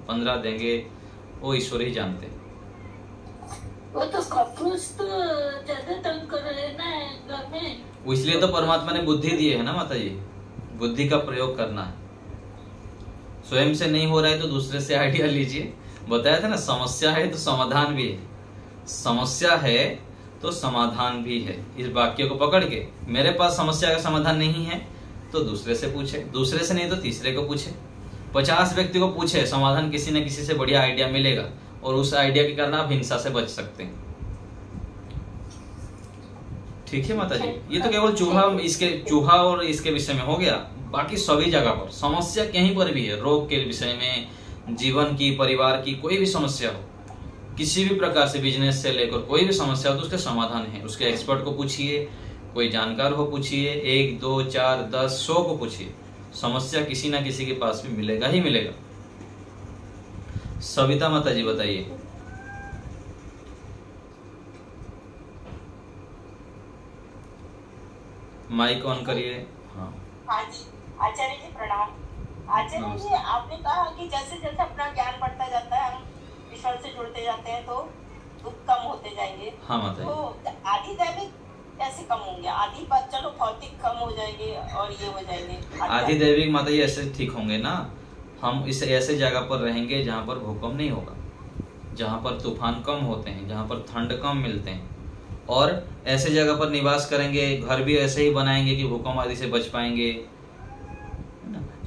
15 देंगे, वो ईश्वर ही जानते हैं। वो तो कपूस तो ज्यादा तंग कर रहे हैं ना घर में, इसलिए तो परमात्मा ने बुद्धि दी है ना माता जी। बुद्धि का प्रयोग करना है। स्वयं से नहीं हो रहा है तो दूसरे से आइडिया लीजिए। बताया था ना, समस्या है तो समाधान भी है, समस्या है तो समाधान भी है। इस वाक्य को पकड़ के, मेरे पास समस्या का समाधान नहीं है तो दूसरे से पूछे, दूसरे से नहीं तो तीसरे को पूछे, 50 व्यक्ति को पूछे, समाधान किसी न किसी से बढ़िया आइडिया मिलेगा। और उस आइडिया के कारण आप हिंसा से बच सकते हैं। ठीक है माता जी। ये तो केवल चूहा और इसके विषय में हो गया। बाकी सभी जगह पर समस्या कहीं पर भी है, रोग के विषय में, जीवन की, परिवार की कोई भी समस्या हो, किसी भी प्रकार से, बिजनेस से लेकर कोई भी समस्या हो तो उसके समाधान है। उसके एक्सपर्ट को पूछिए, कोई जानकार हो पूछिए, 1, 2, 4, 10, 100 को पूछिए, समस्या किसी ना किसी के पास भी मिलेगा ही मिलेगा। सविता माता जी बताइए। माइक ऑन करिए। हाँ जी आचार्य जी प्रणाम। आचार्य जी, आपने कहा कि जैसे जैसे अपना ज्ञान बढ़ता जाता है, हम ईश्वर से जुड़ते जाते हैं तो दुख कम होते जाएंगे। हाँ माता जी। तो आदि दैविक कैसे कम होंगे? आदि पर चलो भौतिक कम हो जाएंगे और ये हो जाएंगे, आदि दैविक माता जी ऐसे ठीक होंगे ना। हम इस ऐसे जगह पर रहेंगे जहाँ पर भूकंप नहीं होगा, जहाँ पर तूफान कम होते हैं, जहाँ पर ठंड कम मिलते हैं, और ऐसे जगह पर निवास करेंगे। घर भी ऐसे ही बनाएंगे कि भूकंप आदि से बच पाएंगे।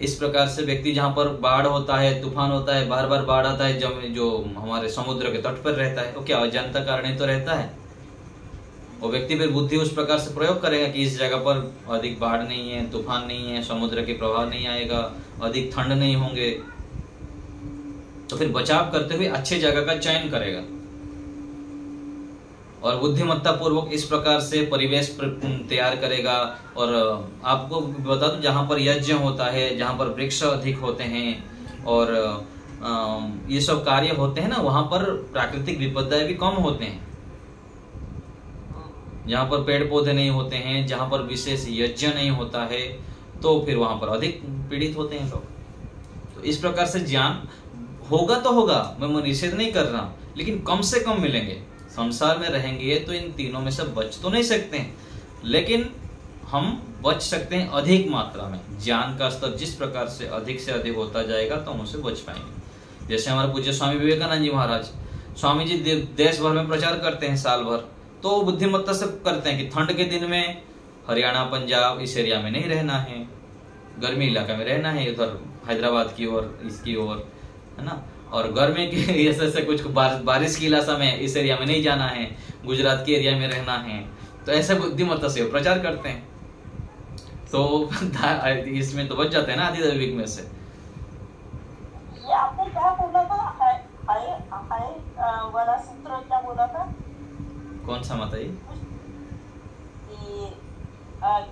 इस प्रकार से व्यक्ति जहाँ पर बाढ़ होता है, तूफान होता है, बार बार बाढ़ आता है, जो हमारे समुद्र के तट पर रहता है, वो क्या अजंता कारण तो रहता है। वो व्यक्ति फिर बुद्धि उस प्रकार से प्रयोग करेगा कि इस जगह पर अधिक बाढ़ नहीं है, तूफान नहीं है, समुद्र के प्रभाव नहीं आएगा, अधिक ठंड नहीं होंगे, तो फिर बचाव करते हुए अच्छे जगह का चयन करेगा। और बुद्धिमत्ता पूर्वक इस प्रकार से परिवेश तैयार करेगा। और आपको बता दूं, जहाँ पर यज्ञ होता है, जहाँ पर वृक्ष अधिक होते हैं और ये सब कार्य होते हैं ना, वहां पर प्राकृतिक विपदाएं भी कम होते हैं। जहाँ पर पेड़ पौधे नहीं होते हैं, जहाँ पर विशेष यज्ञ नहीं होता है, तो फिर वहां पर अधिक पीड़ित होते हैं लोग। तो इस प्रकार से ज्ञान होगा तो होगा, मैं निषेध नहीं कर रहा, लेकिन कम से कम मिलेंगे। संसार में रहेंगे तो इन तीनों में से बच तो नहीं सकते हैं, लेकिन हम बच सकते हैं अधिक मात्रा में। ज्ञान का स्तर जिस प्रकार से अधिक होता जाएगा तो हम उससे बच पाएंगे। जैसे हमारे पूज्य स्वामी विवेकानंद जी महाराज, स्वामी जी देश भर में प्रचार करते हैं साल भर, तो बुद्धिमत्ता से करते हैं कि ठंड के दिन में हरियाणा, पंजाब इस एरिया में नहीं रहना है, गर्मी इलाका में रहना है, उधर हैदराबाद की ओर, इसकी ओर, है ना। और गर्मी के ऐसे कुछ बारिश की इलाका में इस एरिया में नहीं जाना है, गुजरात के एरिया में रहना है। तो ऐसे बुद्धिमत्ता से प्रचार करते हैं, तो इसमें तो बच जाते हैं ना आदि दैविक में से। ये आपने क्या बोला था? वाला सूत्र क्या बोला था? कौन सा माता जी?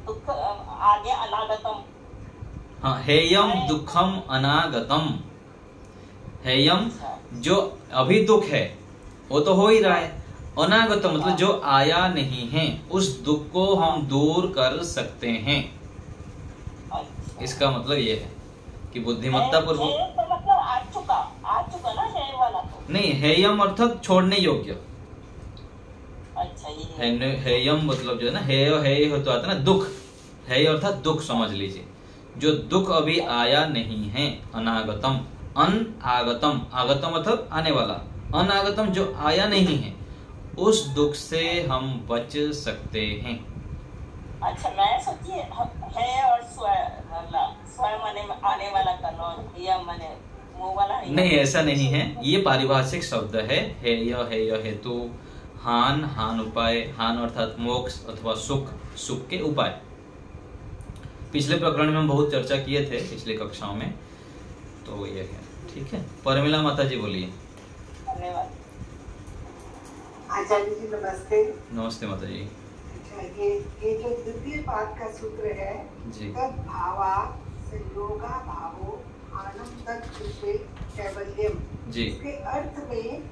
दुख आगे अनागतम। हाँ, हेयम दुखम अनागतम। हेयम जो अभी दुख है वो तो हो ही रहा है, अनागतम मतलब जो आया नहीं है, उस दुख को हम दूर कर सकते हैं। इसका मतलब ये है कि बुद्धिमत्ता पूर्वक तो मतलब आ चुका ना हे वाला तो। नहीं, हेयम अर्थात छोड़ने योग्य। अच्छा, ये हेयम मतलब जो है ना, हेय होता है ना दुख, हेय अर्थात दुख समझ लीजिए। जो दुख अभी आया नहीं है, अनागतम, अनागतम, आगतम मतलब आने वाला, अनागतम जो आया नहीं है, उस दुख से हम बच सकते हैं। अच्छा, मैं सोचिए है और स्वयं आने वाला का लॉन्ग या माने वो वाला नहीं, ऐसा नहीं है, ये पारिभाषिक शब्द है यह हेतु, हान, हान उपाय, हान अर्थात मोक्ष अथवा सुख, सुख के उपाय। पिछले प्रकरण में हम बहुत चर्चा किए थे पिछली कक्षाओं में, तो ये है। ठीक है, परमिला माता जी बोलिए। धन्यवाद। आचार्य जी नमस्ते। नमस्ते माता जी। ये जो द्वितीय पाद का सूत्र है, तद भावा संयोगा भावो आनम तद विषय कैवल्यम जी, इसके अर्थ में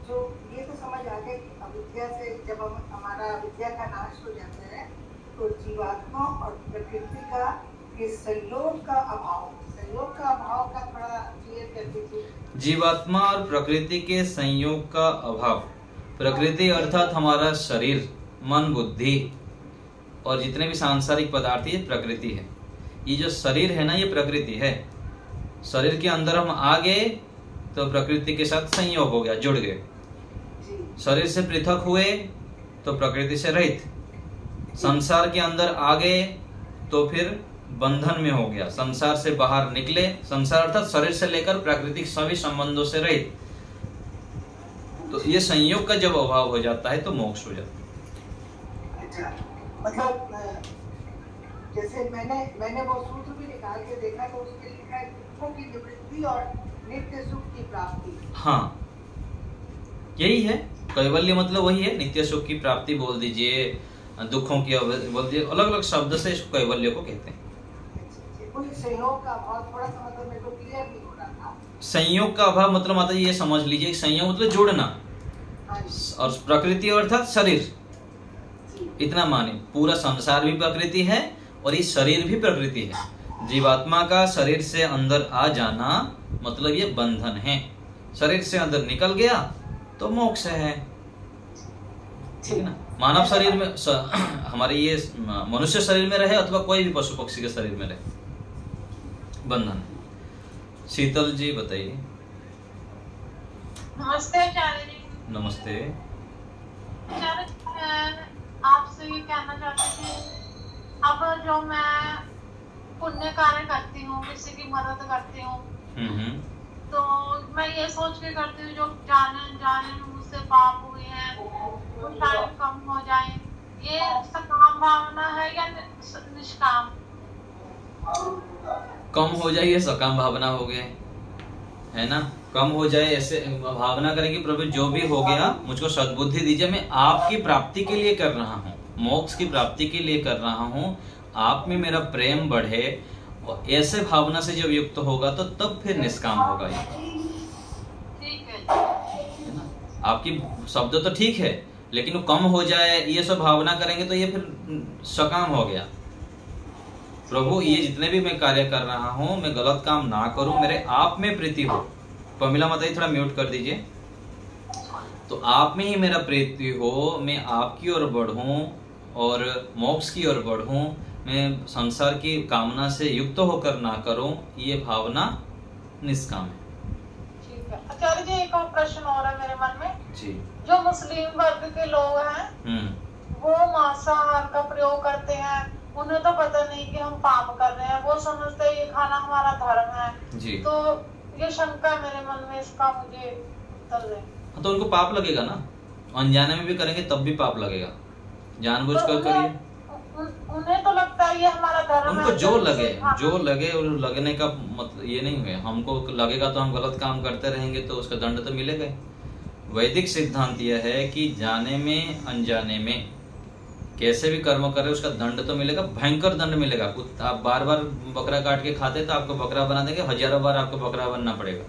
जो ये तो समझ आ गया कि अविद्या से जब हमारा अविद्या का नाश हो जाता है तो जीवात्मा और प्रकृति का के संयोग का अभाव, संयोग का अभाव का थोड़ा क्लियर कर दीजिए। जीवात्मा और प्रकृति के संयोग का अभाव, प्रकृति अर्थात हमारा शरीर, मन, बुद्धि और जितने भी सांसारिक पदार्थ ये प्रकृति है। ये जो शरीर है ना, ये प्रकृति है। शरीर के अंदर हम आ गए तो प्रकृति के साथ संयोग हो गया, जुड़ गए। शरीर से पृथक हुए तो प्रकृति से रहित, संसार के अंदर आ गए तो फिर बंधन में हो गया, संसार से बाहर निकले, संसार अर्थात शरीर से लेकर प्राकृतिक सभी संबंधों से रहित। तो ये संयोग का जब अभाव हो जाता है तो मोक्ष हो जाता है। अच्छा, मतलब जैसे मैंने वो सूत्र भी निकाल के देखा तो उसमें लिखा है दुखों की निवृत्ति और नित्य सुख की प्राप्ति। हाँ, यही है कैवल्य, मतलब वही है, नित्य सुख की प्राप्ति बोल दीजिए, दुखों की बोल दीजिए, अलग अलग शब्द से इसको कैवल्य को कहते हैं। कोई संयोग का अभाव, थोड़ा सा मतलब मेरे को क्लियर नहीं हो रहा था। संयोग का अभाव मतलब माता जी ये समझ लीजिए, संयोग मतलब जुड़ना, और प्रकृति अर्थात शरीर, इतना माने। पूरा संसार भी प्रकृति है और ये शरीर भी प्रकृति है। जीवात्मा का शरीर से अंदर आ जाना मतलब ये बंधन है, शरीर से अंदर निकल गया तो मोक्ष है। ठीक है ना। मानव शरीर में हमारे ये मनुष्य शरीर में रहे अथवा कोई भी पशु पक्षी के शरीर में रहे, बंधन। शीतल जी बताइए। नमस्ते आचार्य जी। नमस्ते। आचार्य जी, मैं आपसे ये कहना चाहती थी, अब जो मैं पुण्य कार्य करती हूँ, किसी की मदद करती हूँ, तो मैं ये सोच के करती हूँ जो जाने जाने मुझसे पाप हुए हैं वो शायद कम हो जाए। ये सकाम भावना है या निष्काम? कम हो जाए ये सकाम भावना हो गए, है ना। कम हो जाए ऐसे भावना करेंगे, प्रभु जो भी हो गया मुझको सद्बुद्धि दीजिए, मैं आपकी प्राप्ति के लिए कर रहा हूँ, मोक्ष की प्राप्ति के लिए कर रहा हूँ, आप में मेरा प्रेम बढ़े, और ऐसे भावना से जब युक्त होगा तो तब फिर निष्काम होगा ये। ठीक है ना। आपकी शब्द तो ठीक है, लेकिन वो कम हो जाए ये सब भावना करेंगे तो ये फिर सकाम हो गया। प्रभु ये जितने भी मैं कार्य कर रहा हूँ मैं गलत काम ना करूं, मेरे आप में प्रीति हो। पमिला माता जी थोड़ा म्यूट कर दीजिए। तो आप में ही मेरा प्रीति हो, मैं आपकी ओर बढ़ूं और मोक्ष की ओर बढ़ूं, मैं संसार की कामना से युक्त होकर ना करूं, ये भावना निष्काम है। ठीक है आचार्य जी, एक और प्रश्न और है मेरे मन में जी। जो मुस्लिम वर्ग के लोग हैं वो मांसाहार का प्रयोग करते हैं, उन्हें तो पता नहीं कि हम पाप कर रहे हैं, वो समझते हैं ये खाना हमारा धर्म है जी। तो ये शंका मेरे मन में, इसका मुझे उत्तर दें। तो उनको पाप लगेगा ना, अनजाने में भी करेंगे तब भी पाप लगेगा, जानबूझकर करिए। उन्हें तो लगता है ये हमारा धर्म है। उनको जो लगे और लगने का मतलब ये नहीं है, हमको लगेगा तो हम गलत काम करते रहेंगे तो उसका दंड तो मिलेगा। वैदिक सिद्धांत यह है कि जाने में अनजाने में कैसे भी कर्म करे उसका दंड तो मिलेगा, भयंकर दंड मिलेगा। आप बार बार बकरा काट के खाते तो आपको बकरा बना देंगे, हजारों बार आपको बकरा बनना पड़ेगा।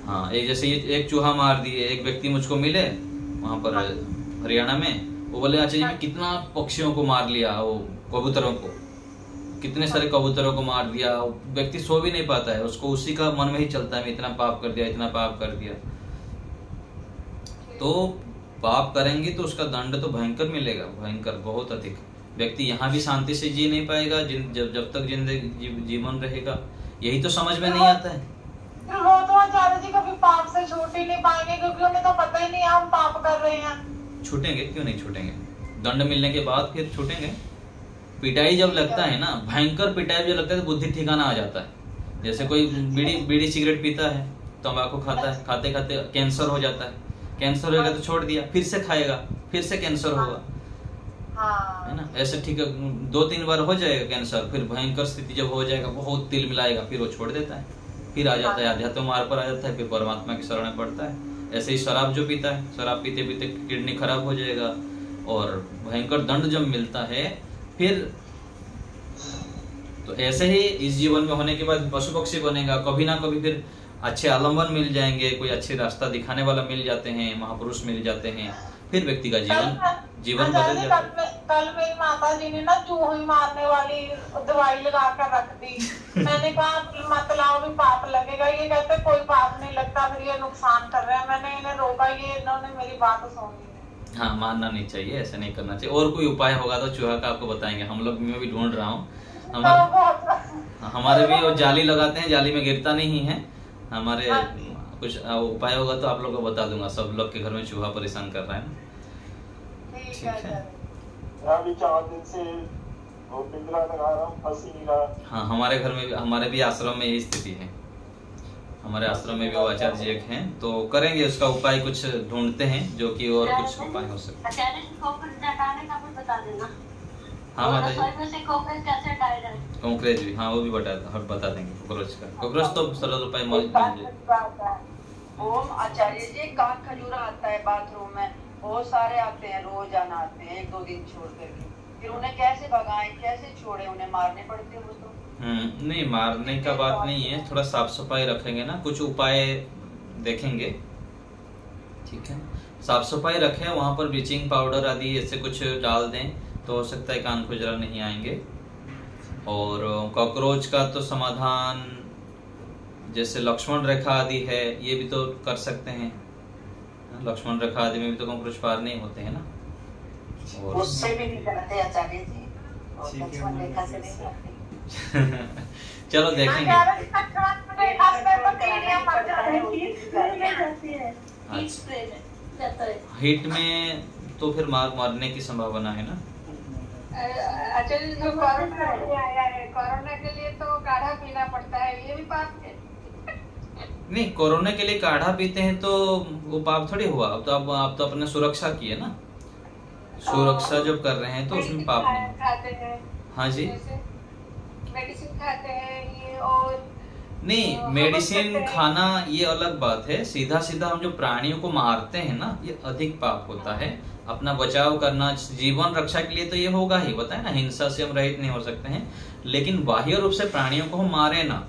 हाँ, एक जैसे एक चूहा मार दिए, एक व्यक्ति मुझको मिले वहां पर हरियाणा में, वो बोले अच्छा जी मैं कितना पक्षियों को मार लिया, वो कबूतरों को, कितने सारे कबूतरों को मार दिया। व्यक्ति सो भी नहीं पाता है, उसको उसी का मन में ही चलता है, मैं इतना पाप कर दिया, इतना पाप कर दिया। तो पाप करेंगे तो उसका दंड तो भयंकर मिलेगा, भयंकर, बहुत अधिक। व्यक्ति यहाँ भी शांति से जी नहीं पाएगा जब तक जिंदगी जीवन रहेगा। यही तो समझ में नहीं आता है। वो तो आचार्य जी कभी पाप से छूट ही नहीं पाएंगे, क्योंकि उन्हें तो पता ही नहीं हम पाप कर रहे हैं। छूटेंगे क्यों नहीं छूटेंगे? दंड मिलने के बाद फिर छूटेंगे। पिटाई जब लगता है ना, भयंकर पिटाई जब लगता है तो बुद्धि ठिकाना आ जाता है। जैसे कोई बीड़ी सिगरेट पीता है, तंबाकू खाता है, खाते खाते कैंसर हो जाता है। कैंसर होगा तो छोड़ दिया, फिर से खाएगा, फिर से कैंसर होगा, है ना। ऐसे ठीक है 2-3 बार हो जाएगा कैंसर, फिर भयंकर स्थिति जब हो जाएगा, बहुत तिल मिलाएगा, फिर वो छोड़ देता है, फिर आ जाता है आध्यात्म मार्ग पर आ जाता है, फिर परमात्मा की शरण में पड़ता है। ऐसे ही शराब जो पीता है, शराब पीते पीते किडनी खराब हो जाएगा और भयंकर दंड जब मिलता है फिर। तो ऐसे ही इस जीवन में होने के बाद पशु पक्षी बनेगा, कभी ना कभी फिर अच्छे आलम्बन मिल जाएंगे, कोई अच्छे रास्ता दिखाने वाला मिल जाते हैं, महापुरुष मिल जाते हैं, फिर व्यक्ति का जीवन बदल जाता है। कल मेरी माता जी ने ना चूहे मारने वाली दवाई लगा कर रख दी। मैंने कहा मत लाओ, भी पाप लगेगा। ये कहते कोई पाप नहीं लगता, फिर ये नुकसान कर रहे हैं। मैंने इन्हें रोका, ये इन्होंने मेरी बात सुनी। हाँ, मानना नहीं चाहिए, ऐसा नहीं करना चाहिए। और कोई उपाय होगा तो चूहा का आपको बताएंगे। हम लोग, मैं भी ढूंढ रहा हूँ, हमारे भी वो जाली लगाते हैं, जाली में गिरता नहीं है। हमारे कुछ उपाय होगा तो आप लोग को बता दूंगा। सब लोग के घर में चूहा परेशान कर रहा है ना। ठीक है। अभी 4 दिन से वो पिंजरा लगा रहा हूँ, फंस ही नहीं रहा। हाँ, हमारे घर में भी, हमारे भी आश्रम में यही स्थिति है। हमारे आश्रम में भी वो आचार्य जी एक हैं, तो करेंगे उसका उपाय, कुछ ढूंढते हैं जो कि और कुछ उपाय हो सके। आचार्य जी कॉकरोच हटाने का भी बता देना। हाँ माता जी, कॉकरोच कैसे हटाया जाए? कॉकरोच भी, हाँ वो भी बता देंगे। कॉकरोच तो सरल उपाय मिल जाए। ओम आचार्य जी, काक खजूरा आता है बाथरूम में, बहुत सारे आते हैं, रोजाना आते हैं, 1-2 दिन छोड़ करके। फिर उन्हें कैसे भगाएं, कैसे छोड़े? उन्हें मारने पड़ते हैं वो तो। नहीं, मारने का बात नहीं है, थोड़ा साफ सफाई रखेंगे ना, कुछ उपाय देखेंगे। ठीक है, साफ सफाई रखें, वहां पर ब्लीचिंग पाउडर आदि ऐसे कुछ डाल दें तो हो सकता है कान खुजरा नहीं आएंगे। और कॉकरोच का तो समाधान जैसे लक्ष्मण रेखा आदि है, ये भी तो कर सकते हैं। लक्ष्मण रेखा आदि में भी तो कॉकरोच पार नहीं होते हैं ना। और उससे भी नहीं करते आचार्य जी, और लक्ष्मण रेखा से नहीं करते। चलो देखेंगे। हीट में तो फिर मरने की संभावना है ना। आचार्य जी, कोरोना के लिए तो काढ़ा पीना पड़ता है, ये भी पाप है? नहीं, कोरोना के लिए काढ़ा पीते हैं तो वो पाप थोड़ी हुआ। अब तो आप तो अपने सुरक्षा की है ना, सुरक्षा जब कर रहे हैं तो उसमें पाप नहीं। खाते हैं, हाँ जी, मेडिसिन खाते हैं ये, और नहीं मेडिसिन खाना ये अलग बात है। सीधा सीधा हम जो प्राणियों को मारते हैं ना, ये अधिक पाप होता है। अपना बचाव करना, जीवन रक्षा के लिए तो ये होगा ही, बताए ना, हिंसा से हम रहित नहीं हो सकते हैं। लेकिन बाह्य रूप से प्राणियों को हम मारे ना,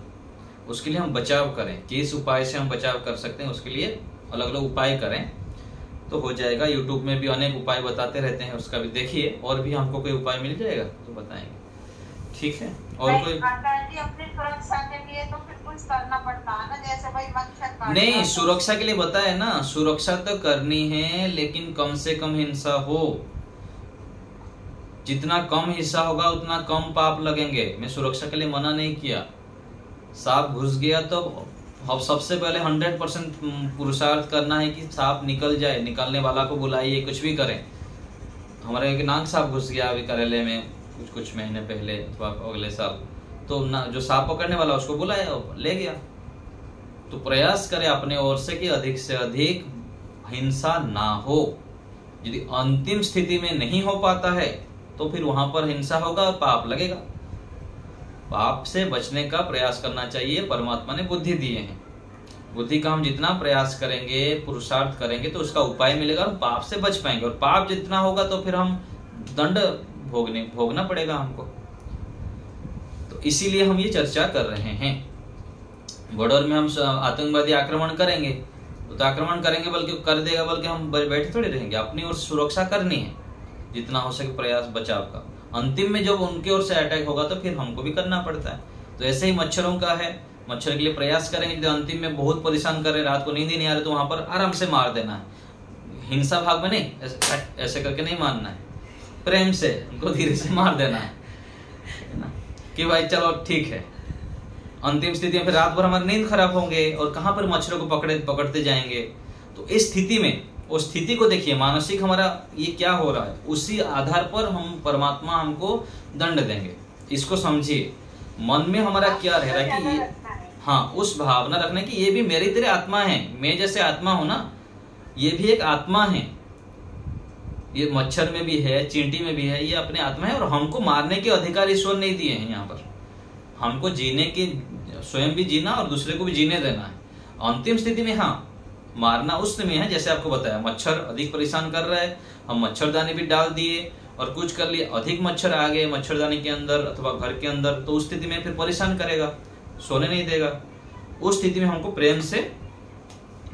उसके लिए हम बचाव करें। किस उपाय से हम बचाव कर सकते हैं, उसके लिए अलग अलग उपाय करें तो हो जाएगा। यूट्यूब में भी अनेक उपाय बताते रहते हैं, उसका भी देखिए। और भी हमको कोई उपाय मिल जाएगा तो बताएंगे। ठीक है। और कोई अपनी सुरक्षा के लिए तो फिर कुछ करना पड़ता है ना, जैसे भाई मच्छर नहीं, सुरक्षा के लिए बताया ना, सुरक्षा तो करनी है, लेकिन कम से कम हिंसा हो। जितना कम हिंसा होगा उतना कम पाप लगेंगे। मैं सुरक्षा के लिए मना नहीं किया। सांप घुस गया तो अब सबसे पहले 100% पुरुषार्थ करना है कि सांप निकल जाए, निकलने वाला को बुलाइए, कुछ भी करें। हमारे एक नाग सांप घुस गया अभी करेले में कुछ महीने पहले अथवा अगले साल, तो जो सांप पकड़ने वाला उसको बुलाया, ले गया। तो प्रयास करें अपने ओर से कि अधिक से अधिक हिंसा ना हो। यदि अंतिम स्थिति में नहीं हो पाता है तो फिर वहां पर हिंसा होगा और पाप लगेगा। पाप से बचने का प्रयास करना चाहिए। परमात्मा ने बुद्धि दिए हैं, बुद्धि का हम जितना प्रयास करेंगे, पुरुषार्थ करेंगे तो उसका उपाय मिलेगा, हम पाप से बच पाएंगे। और पाप जितना होगा तो फिर हम दंड भोगना पड़ेगा हमको। तो इसीलिए हम ये चर्चा कर रहे हैं। बॉर्डर में हम आतंकवादी आक्रमण करेंगे तो आक्रमण करेंगे, बल्कि कर देगा, बल्कि हम बैठे थोड़ी रहेंगे। अपनी ओर सुरक्षा करनी है, जितना हो सके प्रयास बचाव का। अंतिम में जब उनके ओर से अटैक होगा तो फिर हमको भी करना पड़ता है। तो ऐसे ही मच्छरों का है, मच्छर के लिए प्रयास करेंगे। जो अंतिम में बहुत परेशान कर रहे, रात को नींद ही नहीं आ रही, तो वहां पर आराम से मार देना है। हिंसा भाग में नहीं, ऐसे करके नहीं मारना है। प्रेम से उनको धीरे से मार देना है ना, कि भाई चलो ठीक है। अंतिम स्थिति में फिर रात भर हमारी नींद खराब होंगे और कहाँ पर मच्छरों को पकड़ते जाएंगे। तो इस स्थिति में, उस स्थिति को देखिए, मानसिक हमारा ये क्या हो रहा है, उसी आधार पर हम परमात्मा हमको दंड देंगे। इसको समझिए, मन में हमारा क्या रह रहा है कि ये, हाँ, उस भावना रखना कि ये भी मेरी तरह आत्मा है, मैं जैसे आत्मा हूं ना, ये भी एक आत्मा है, ये मच्छर में भी है, चींटी में भी है, ये अपने आत्मा है और हमको मारने के अधिकार ईश्वर नहीं दिए हैं। यहाँ पर हमको जीने के, स्वयं भी जीना और दूसरे को भी जीने देना है। अंतिम स्थिति में हाँ, मारना उस समय है, जैसे आपको बताया, मच्छर अधिक परेशान कर रहा है, हम मच्छरदानी भी डाल दिए और कुछ कर लिए, अधिक मच्छर आ गए मच्छरदानी के अंदर अथवा घर के अंदर, तो उस स्थिति में फिर परेशान करेगा, सोने नहीं देगा। उस स्थिति में हमको प्रेम से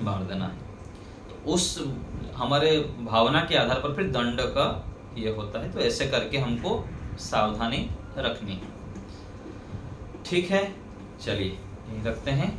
मार देना है। तो उस हमारे भावना के आधार पर फिर दंड का ये होता है। तो ऐसे करके हमको सावधानी रखनी है। ठीक है, चलिए यही रखते हैं।